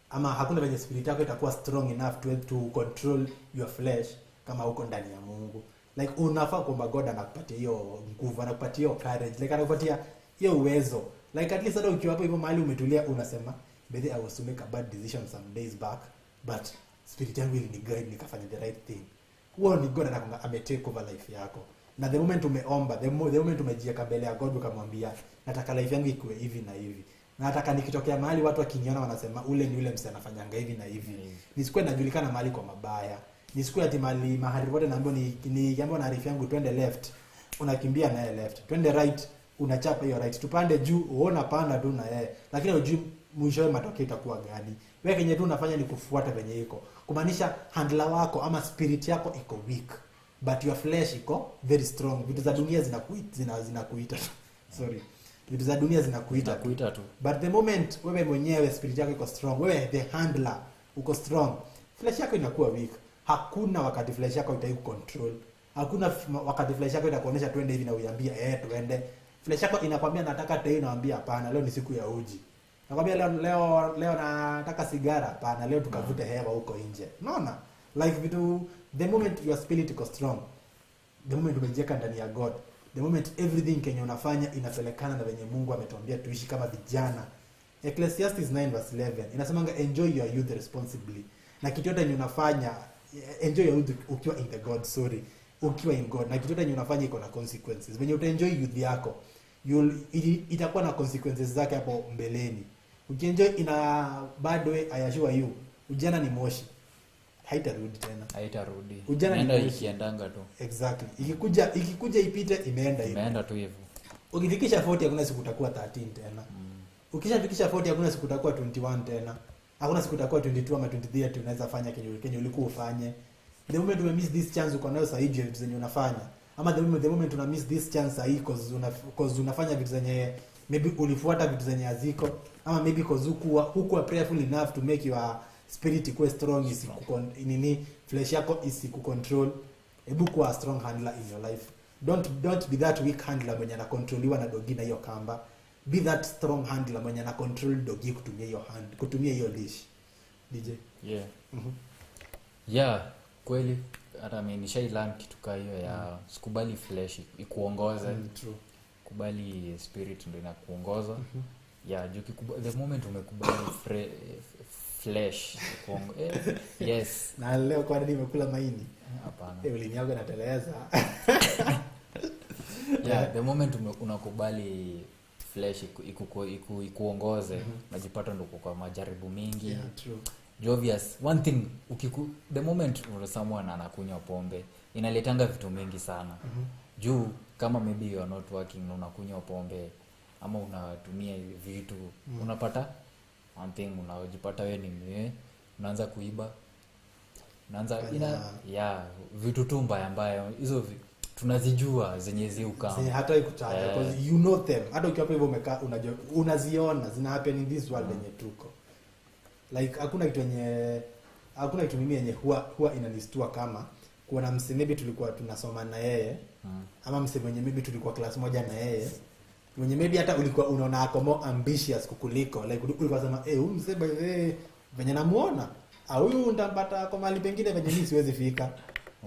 ama hakuna venye spirit yako itakuwa strong enough to control your flesh kama uko ndani ya Mungu. Like unafaa kuomba God anakupatia hiyo nguvu, anakupatia hiyo courage, like anakupatia hiyo uwezo. Like at least hata ukiwa hapo hivyo mahali umetulia unasema, "Maybe I was to make a bad decision some days back, but spirit yangu ili ni guide nikafanya the right thing." Huo ni God anakuanga ametake over life yako. Na the moment umeomba, the moment umejieka mbele ya God ukamwambia, "Nataka life yangu ikuwe hivi na hivi. Na nataka nikitokea mahali watu wakiniona wanasema ule ni ule msee anafanyanga hivi na hivi. Nisikuwe najulikana mahali kwa mabaya. Nisikuwe ati mahali pote naambiwa ni jambo na arifu yangu twende left, unakimbia naye left. Twende right, unachapa hiyo right. Tupande juu, uona panda tu na yeye. Lakini hujui mwisho matokeo itakuwa gani. Wewe kenye tu unafanya ni kufuata venye iko. Kumaanisha handler wako ama spirit yako iko weak, but your flesh iko very strong. Vitu za dunia zinakuita. Sorry. Vitu za dunia zinakuita tu. But the moment wewe mwenyewe spirit yako iko strong, wewe the handler uko strong, flesh yako inakuwa weak. Hakuna wakati flesh yako itaiku control. Hakuna wakati flesh yako itakuonesha twende hivi na uiambia twende. Flesh yako inakwambia nataka tei, naambia hapana, leo ni siku ya uji. Nakwambia leo nataka sigara, hapana, leo tukavute hewa huko nje. Unaona? Like vitu, the moment your spirit iko strong, the moment umejieka ndani ya God, the moment everything kenye unafanya inapelekana na venye Mungu ametuambia tuishi kama vijana. Ecclesiastes 9:11 inasemanga enjoy your youth responsibly. Na kitu yote yenye unafanya, enjoy your youth ukiwa in the God, ukiwa in God. Na kitu yote yenye unafanya iko na consequences. Venye utaenjoy youth yako, itakuwa na consequences zake hapo mbeleni. Ukienjoy in a bad way, I assure you, ujana ni moshi. Haitarudi tena. Ujana nenda ikiendanga tu. Exactly. Ikikuja ipite imeenda tu hivyo. Ukifikisha 40 hakuna siku utakuwa 13 tena. Ukishafikisha 40 hakuna siku utakuwa 21 tena. Hakuna siku utakuwa 22 ama 23 ati unaweza fanya kenye ulikuwa ufanye. The moment you miss this chance uko nayo sahihi vitu zenye unafanya. Ama the moment una miss this chance sahihi cause unafanya vitu zenye maybe ulifuata vitu zenye haziko, ama maybe cause hukuwa prayerful enough to make your spirit ikuwe strong, flesh yako isikucontrol. Hebu kuwa strong handler in your life. Don't be that weak handler mwenye anakontroliwa na dogi na hiyo kamba. Be that strong handler mwenye anakontrol dogi kutumia hiyo leash. DJ. Yeah. Yeah, kweli hata mimi nishailearn kitu kama hiyo ya sikubali flesh ikuongoze. True. Kubali spirit ndio inakuongoza. Yeah, the moment umekubali flesh yes. Na leo kwa nini nimekula maini? Hapana. Ulimi yako inateleza. yeah, the moment unakubali flesh ikuongoze unajipata ndo kwa majaribu mingi. Yeah, true. Obvious one thing the moment someone anakunywa pombe inaletanga vitu mingi sana. Juu kama maybe you are not working na unakunywa pombe ama unatumia vitu unapata one thing unajipata wewe ni unaanza kuiba, unaanza vitu tu mbaya hizo tunazijua zenye ziuka hata ikutaja because you know them. Hata ukiwa hivyo umekaa unajua unaziona zina happen in this world yenye tuko. Like hakuna kitu mimi yenye huwa inanistua kama kuona mse maybe tulikuwa tunasoma na yeye ama mse mwenye maybe tulikuwa class moja na yeye mwenye maybe hata ulikuwa unaona ako more ambitious kukuliko, like ulikuwa unasema huyu mse by the way venye namuona huyu ndampata kwa mahali pengine venye mimi siwezi fika.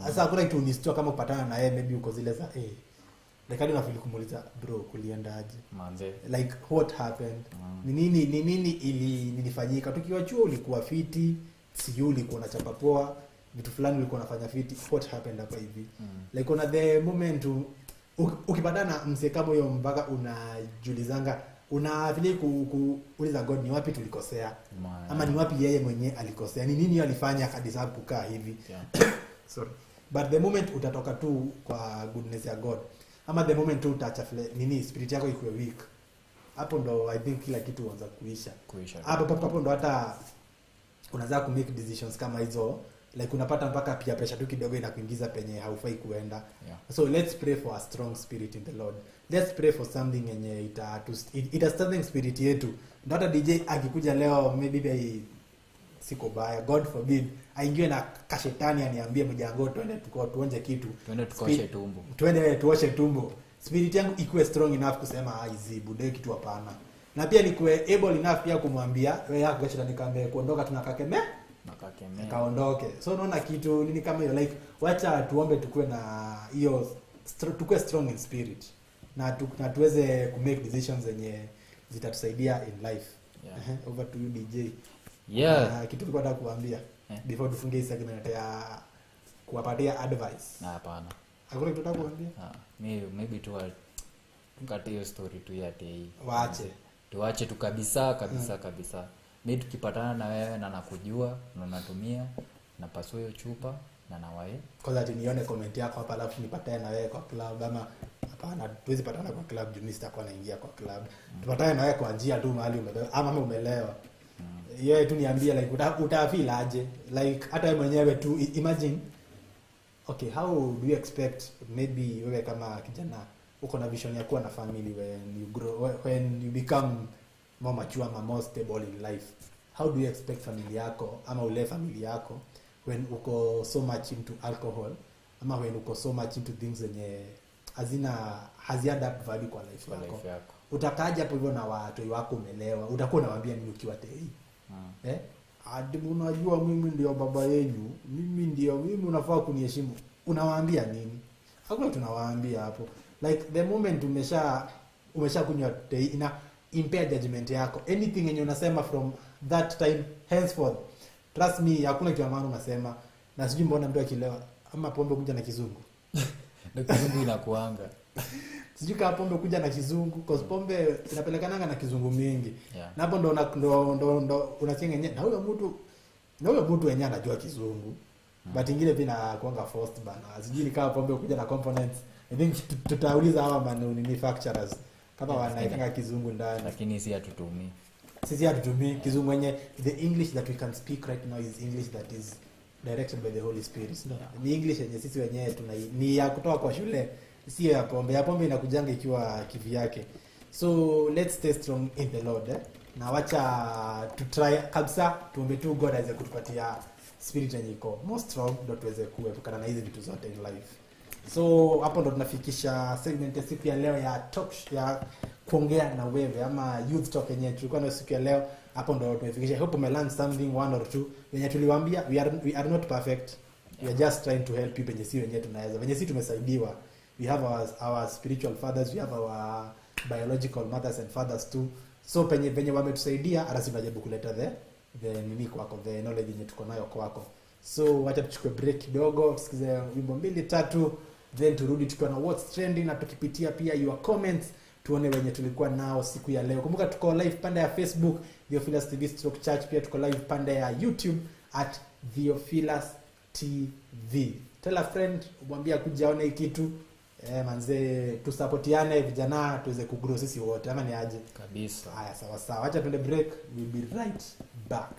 Sasa hakuna kitu unistua kama kupatana na yeye maybe uko zile za like hadi unafili kumuuliza bro kuliendaje manze, like what happened, ni nini nilifanyika tukiwa chuo, ulikuwa fiti, sio ulikuwa unachapa poa, vitu fulani ulikuwa unafanya fiti, what happened hapa hivi. Like on the moment ukipatana mse kama huyo mpaka unajulizanga unafili kuuliza God ni wapi tulikosea ama ni wapi yeye mwenyewe alikosea, ni nini alifanya hadi sababu kukaa hivi. Sorry, but the moment utatoka tu kwa goodness ya God ama the moment tu utaacha spirit yako ikuwe weak, hapo ndo I think kila kitu huanza kuisha. Hapo ndo hata unaanza ku make decisions kama hizo, like unapata mpaka pia pressure tu kidogo inakuingiza penye haufai kuenda. So let's pray for a strong spirit in the Lord. Let's pray for something yenye ita strengthen spirit yetu. Ndo hata DJ akikuja leo maybe siko baya, God forbid aingiwe na kashetani aniambie mjango twende tuonje kitu, twende tukoshe tumbo, twende tuoshe tumbo, spirit yangu ikuwe strong enough kusema hizi bude kitu hapana, na pia nikuwe able enough pia kumwambia wewe yako kashetani kambe kuondoka tunakakemea kaondoke. So unaona kitu nini kama hiyo, like wacha tuombe tukue na hiyo tukue strong in spirit na tuweze ku make decisions zenye zitatusaidia in life. Over to you DJ. Kitu tulikuwa nataka kuambia before tufunge hii segment ya kuwapatia advice. Hapana. Hakuna kitu nataka kuambia? Maybe tu mkate hiyo story tu ya tei. Tuache tu kabisa. Mimi tukipatana na wewe na nakujua na unatumia na pasua hiyo chupa na nawae. Kwanza nione comment yako hapa alafu nipatane na wewe kwa club ama hapana, tuwezi patana kwa club juu sitakuwa naingia kwa club. Tupatane na wewe kwa njia tu mahali umelewa ama umelewa. Yeye tu niambie like utafeel aje, like hata wewe mwenyewe tu imagine okay, how do you expect maybe wewe kama kijana uko na vision ya kuwa na family when you grow, when you become more mature ama more stable in life, how do you expect family yako ama ule family yako when uko so much into alcohol ama when uko so much into things zenye hazina that value kwa life yako. Utakaje hapo hivyo na watu wako umelewa, utakuwa unawaambia nini ukiwa tei? Hadi unajua mimi ndio baba yenu, mimi unafaa kuniheshimu, unawaambia nini? Hakuna tunawaambia hapo. Like the moment umesha kunywa tei ina impair judgment yako. Anything yenye unasema from that time henceforth, trust me, hakuna kitu maana unasema. Na sijui mbona mtu akilewa ama pombe kuja na kizungu. Na kizungu inakuanga. Sijui kama pombe kuja na kizungu, cause pombe inapelekananga na kizungu mingi. Na hapo ndo unachengenye na huyo mtu wenyewe anajua kizungu. But ingine pia kuanga forced bana. Sijui kama pombe kuja na components. I think tutauliza hawa manufacturers kama wanaitanga kizungu ndani. Lakini sisi hatutumii kizungu wenye the English that we can speak right now is English that is directed by the Holy Spirit. Ni English yenye sisi wenyewe ni ya kutoka kwa shule, si ya pombe. Ya pombe inakujanga ikiwa kivi yake. So let's stay strong in the Lord. Na wacha to try kabisa tuombe tu God aweze kutupatia spirit yenye iko more strong ndio tuweze kuepukana na hizi vitu zote in life. So hapo ndo tunafikisha segment ya siku ya leo ya talk ya kuongea na wewe ama youth talk yenyewe tulikuwa na siku ya leo. Hapo ndo tumefikisha. I hope you learn something one or two. Wenye tuliwaambia we are not perfect. We are just trying to help you penye si wenyewe tunaweza. Wenye si tumesaidiwa. We have our spiritual fathers, we have our biological mothers and fathers too. So penye wametusaidia hata sisi tunajaribu kuleta the nini kwako, the knowledge yenye tuko nayo kwako. So wacha tuchukue break kidogo, tusikize wimbo 2-3 then turudi tukiwa na what's trending na tukipitia pia your comments tuone wenye tulikuwa nao siku ya leo. Kumbuka tuko live pande ya Facebook Theophilus TV /Church, pia tuko live pande ya YouTube at Theophilus TV. Tell a friend, umwambia kuja aone kitu. Manze tusupportiane vijana tuweze kugrow sisi wote, ama ni aje? Kabisa. Haya, sawa sawa. Acha tuende break, we'll be right back.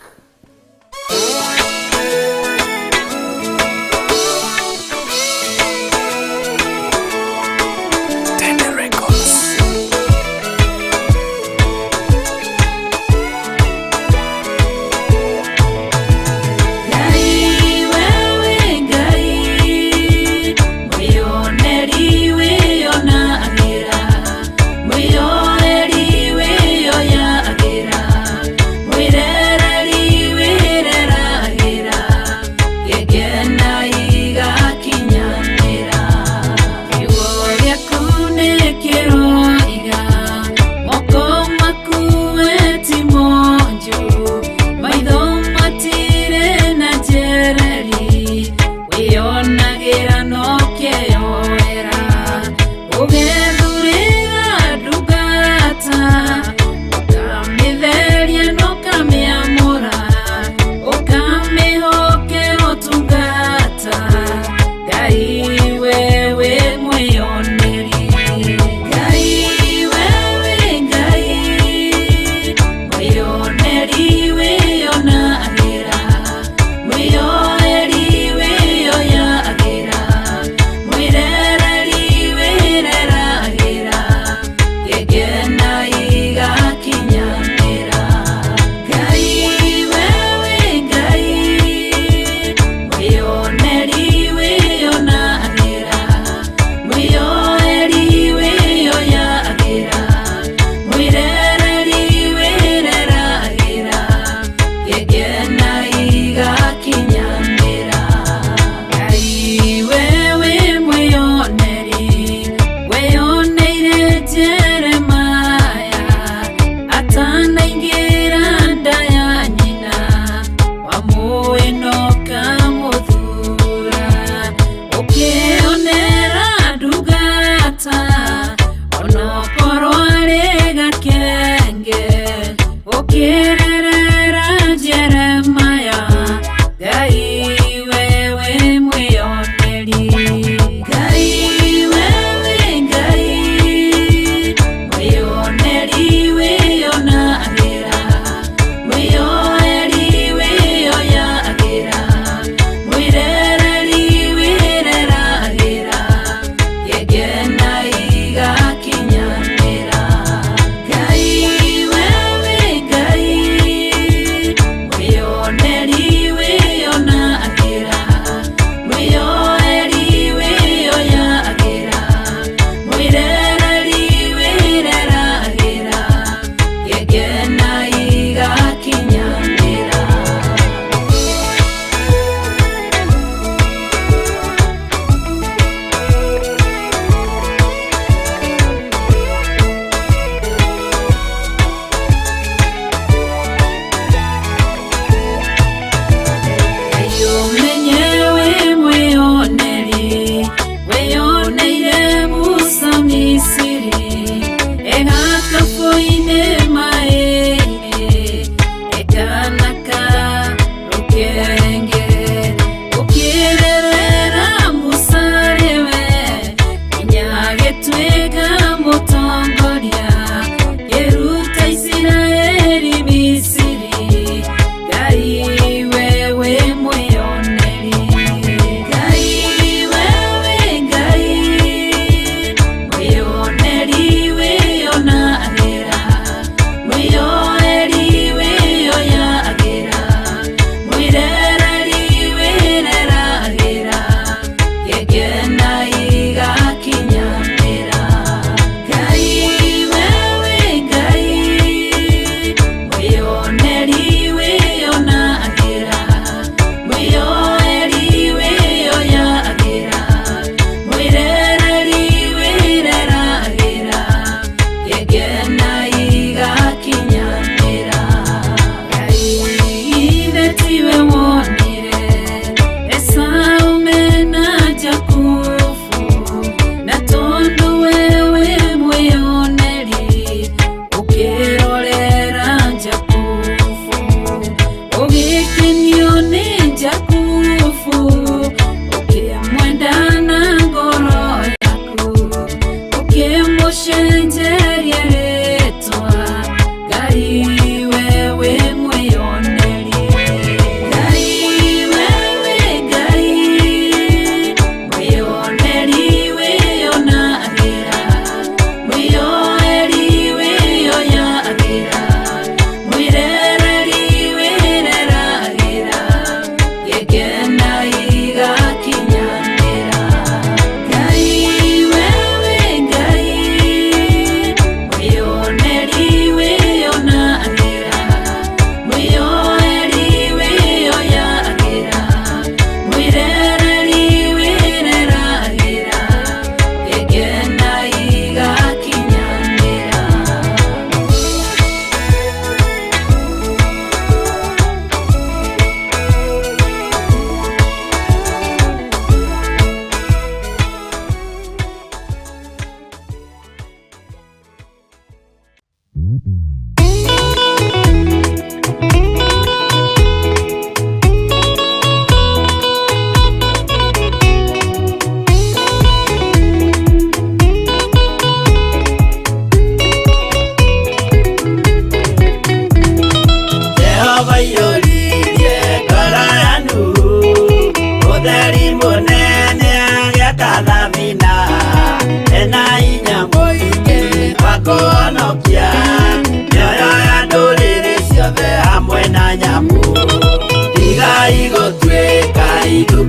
Ngai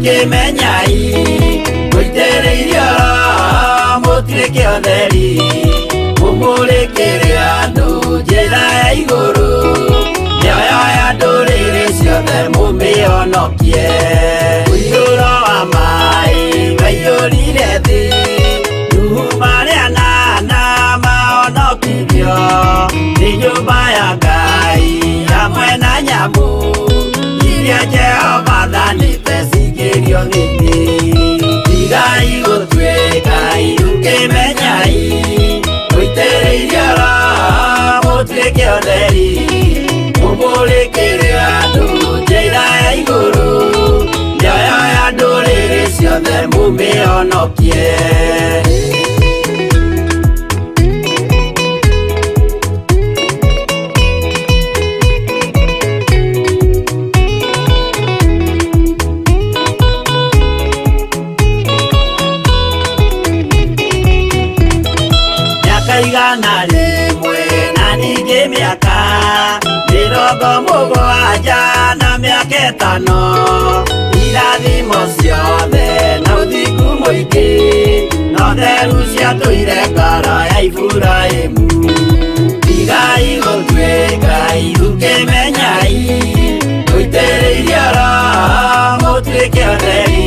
Kemenyai Muitereirio Mutireke otheri Mumurekere andu njira ya iguru Mioyo ya nduriri ciothe mumionokie Uiyuro wa mai waiyurire thi Nuhu maria nana maonokirio Ni nyumba ya Ngai hamwe na nyamu Iria Jehova thanĩte cingĩrio gĩtĩ Tigai gũtuĩka Kemenyai Mũitĩrĩirie Roho mũtuĩke ũtheri Mũmũrĩkĩre andũ njĩra ya igũrũ Mĩoyo ya ndũrĩrĩ ciothe mũmĩonokie Igana rimwe na ningĩ mĩaka 70 na mĩaka 5 irathimo ciothe na ũthingu mũingĩ na ũtheru ciatũire ngoro ya Iburahĩmu Tigai gũtuĩka Kemenyai Mũitĩrĩirie Roho mũtuĩke ũtheri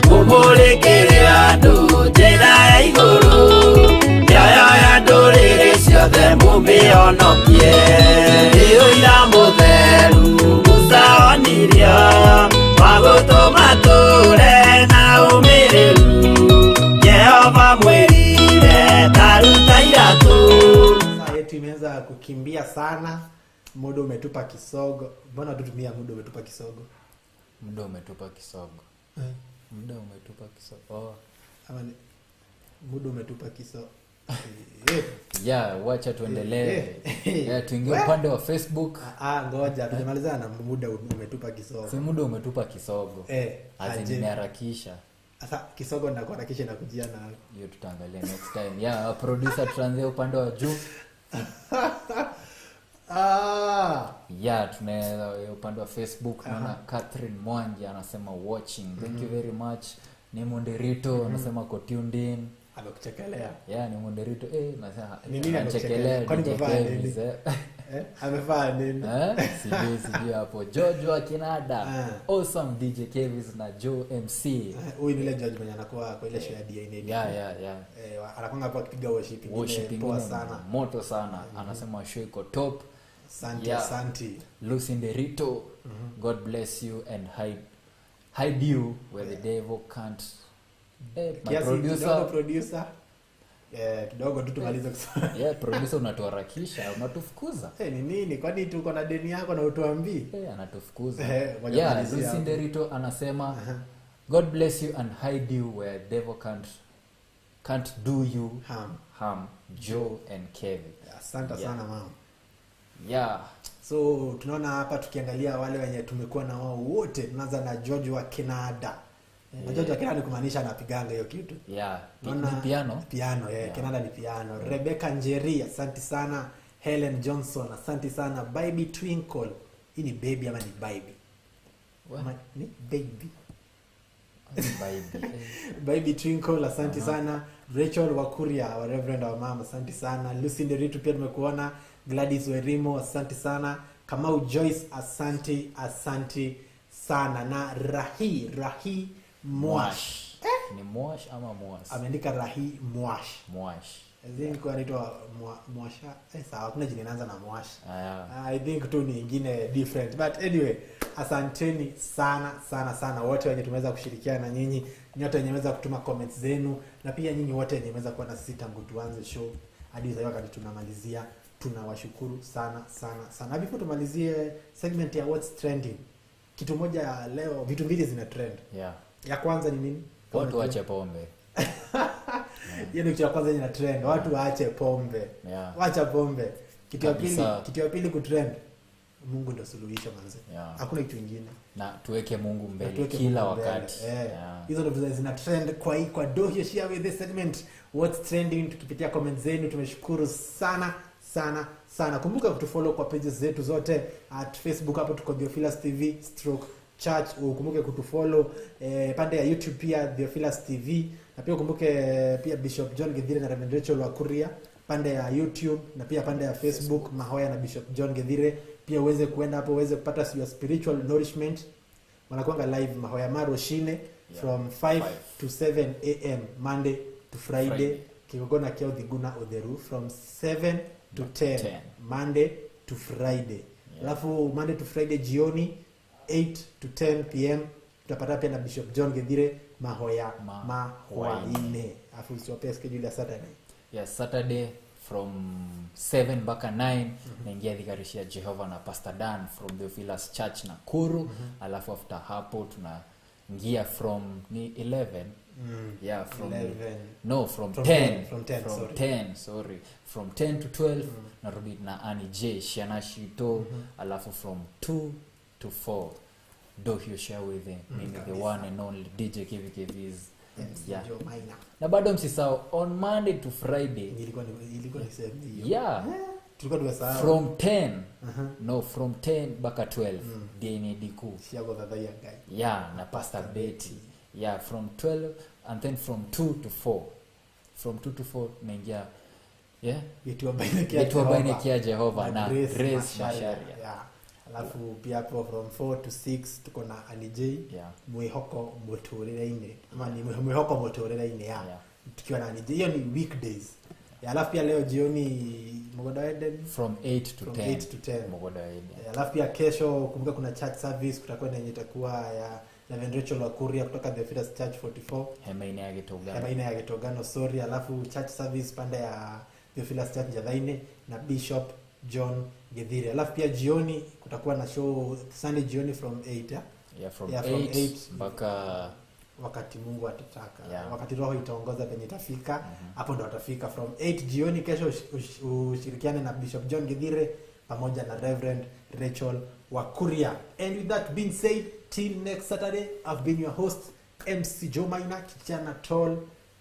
Mũmũrĩkĩre andũ njĩra ya igũrũ ndũrĩrĩ ciothe mũmĩonokie Ũira mũtheru Musa onirio wa gũtũma tũre na ũmĩrĩru Jehova mwĩrire taruta iratũ. Saa yetu imeweza kukimbia sana, muda umetupa kisogo. Mbona tutumia muda umetupa kisogo? Muda umetupa kisogo. Muda umetupa kisogo. Oh. Ama muda umetupa kisogo. Wacha tuendelee. Tuingie upande wa Facebook. Ngoja tujamalizana na muda umetupa kisogo. Si muda umetupa kisogo. Aje nimeharakisha. Sasa kisogo ndakuharakisha na kujia na hiyo tutaangalia next time. Producer tuanze upande wa juu. Tunaenda upande wa Facebook. Naona Catherine Mwangi anasema watching. Thank you very much. Ni Monderito anasema ko tuned in. Amekuchekelea. Ni Monderito nasema ni nini anachekelea? Kwani amevaa nini? Amevaa nini? Sijui hapo. George Kinada. Awesome DJ KEVVIS na Joe MC. Huyu ni ile George mwenye anakuwa kwa ile show ya DNA. Anakuwa hapo akipiga worship poa sana. Moto sana. Anasema show iko top. Asante. Lucy Nderito. God bless you and hide you where the devil can't. Producer. Kidogo tu tumalize kusema. Producer unatuharakisha, unatufukuza. Ni nini? Kwani tuko na deni yako na utuambii? Anatufukuza. Lucy Nderito anasema God bless you and hide you where devil can't can't do you harm. Joe and Kevin. Asante sana mama. Yeah. So tunaona hapa tukiangalia wale wenye tumekuwa na wao wote, tunaanza na George wa Canada. Na George wa Canada ni kumaanisha anapiganga hiyo kitu. Yeah. Ni piano. Piano, Canada ni piano. Rebecca Njeri, asante sana. Helen Johnson, asante sana. Baby Twinkle. Hii ni baby ama ni baby? Ni baby. Baby Twinkle, asante sana. Rachel Wakuria, wa Reverend wa mama, asante sana. Lucy Nderitu pia tumekuona. Gladys Werimo, asante sana. Kamau Joyce, asante sana. Na Rahi Mwash. Ni Mwash ama Mwas? Ameandika Rahi Mwash. I think anaitwa Mwasha. Sawa, kuna jina inaanza na Mwash. I think tu ni nyingine different. But anyway, asanteni sana wote wenye tumeweza kushirikiana na nyinyi, nyote wenye mmeweza kutuma comments zenu, na pia nyinyi wote wenye mmeweza kuwa na sisi tangu tuanze show hadi sasa wakati tunamalizia. Tunawashukuru sana. Before tumalizie segment ya what's trending, kitu moja leo, vitu mbili zina trend. Ya kwanza ni nini? Watu waache pombe. Hiyo ni kitu ya kwanza ina trend. Watu waache pombe. Waacha pombe. Kitu ya pili kutrend, Mungu ndo suluhisho manze. Hakuna kitu kingine. Na tuweke Mungu mbele kila wakati. Hizo ndo zina trend kwa Dohio share with this segment what's trending, tukipitia comments zenu. Tumeshukuru sana. Kumbuka kutufollow kwa pages zetu zote at Facebook, hapo tuko Theophilus TV /church. Ukumbuke kutufollow pande ya YouTube pia Theophilus TV, na pia ukumbuke pia Bishop John Gethire na Reverend Rachel Wakuria pande ya YouTube, na pia pande ya Facebook Mahoya na Bishop John Gethire. Pia uweze kuenda hapo uweze kupata your spiritual nourishment. Wanakuanga live Mahoya ruci-ini from 5 to 7 am Monday to Friday. Kigogona Kiao Thiguna Otheru from 7 to 10 Monday to Friday. Alafu Monday to Friday jioni 8 to 10 pm tutapata pia na Bishop John Gethire Mahoya hwa-ini. Alafu usiwape schedule ya Saturday. Saturday from 7 mpaka 9 naingia dhikarishia Jehova na Pastor Dan from Theophilus Church Nakuru. Alafu after hapo tunaingia from 11 from 10 to 12 narudi na Ani J Shanashito. Alafu from 2 to 4 Dohio share with the one and only DJ KEVVIS. MAINA. Na bado msisahau on Monday to Friday ilikuwa ni same hiyo. Tulikuwa tumesahau from 10 from 10 mpaka 12 DNDku Siago Dadaya guy. Na Pastor Betty. From 12 and then from 2 to 4. From 2 to 4 naingia Yetu baina kia Jehova na Grace Masharia. Alafu pia hapo from 4 to 6 tuko na Ani J Mwihoko Motorera-ini. Ama ni Mwihoko Motorera-ini tukiwa na Ani J. Hiyo ni weekdays. Alafu pia leo jioni Mogoda Eden from 8 to 10 Mogoda Eden. Alafu pia kesho kumbuka kuna church service, kutakuwa na yenye itakuwa ya Reverend Rachel Wakuria kutoka the Theophilus Church 44 Maina ya Getogano. Alafu church service pande ya Theophilus Church Jadhaine na Bishop John Gethire. Alafu pia jioni kutakuwa na show Sunday jioni from 8 from 8 mpaka wakati Mungu atataka. Wakati roho itaongoza penye itafika, hapo ndo atafika from 8 jioni kesho. Ushirikiane na Bishop John Gethire pamoja na Reverend Rachel Wakuria. And with that being said, till next Saturday, I've been your host MC Joe Maina, kijana tall,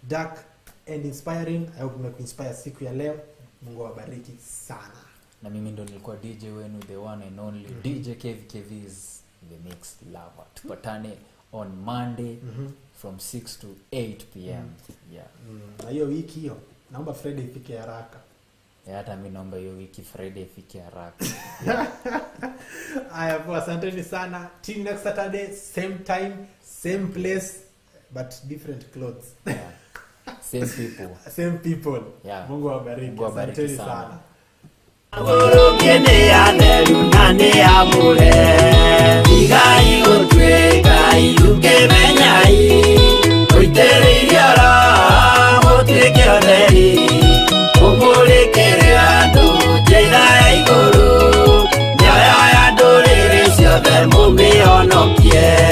dark and inspiring. I hope nimekuinspire siku ya leo. Mungu awabariki sana. Na mimi ndo nilikuwa DJ wenu the one and only DJ KEVVIS the mixed lover. Tupatane on Monday from 6 to 8 pm. Na hiyo wiki hiyo naomba Friday ifike haraka. Hata mimi naomba hiyo wiki Friday ifike haraka. Aya, poa, asanteni sana. Till next Saturday, same time, same place, but different clothes. Same people. Mungu awabariki. Asanteni sana. Gorokiene ya neru nane ya mure Igai otwe gai uke benyai Oitere iriara mote kioderi Umure kere adu jena ya igoro Nyaya ya dorere siode mume onokie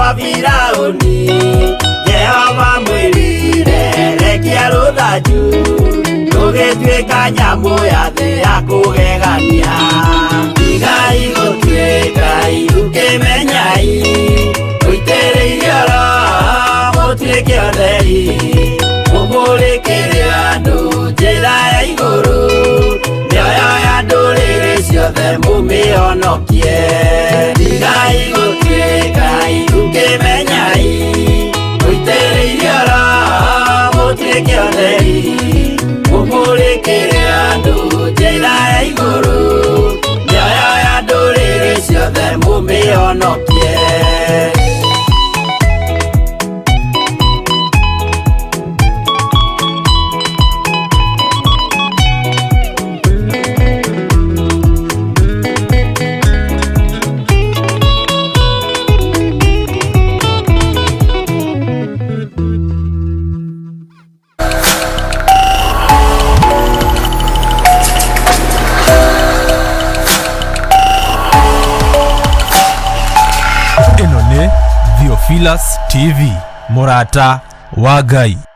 kwa Firauni Jehova mwirire rekia ruthanju ndũgĩtuĩka nyamũ ya thĩ ya kũgegania igai gũtuĩka irukĩmenyai ũitĩrĩirie oro mũtuĩke ũtheri mũmũrĩkĩre andũ njĩra ya igũrũ mĩoyo ya ndũrĩrĩ ciothe mũmĩhonokie igai gũtuĩka irukĩmenyai ũitĩrĩirie oro mũtuĩke ũtheri mũmũrĩkĩre andũ njĩra ya igũrũ mĩoyo ya ndũrĩrĩ ciothe mũmĩhonokie Theophilus TV, Murata wa Ngai.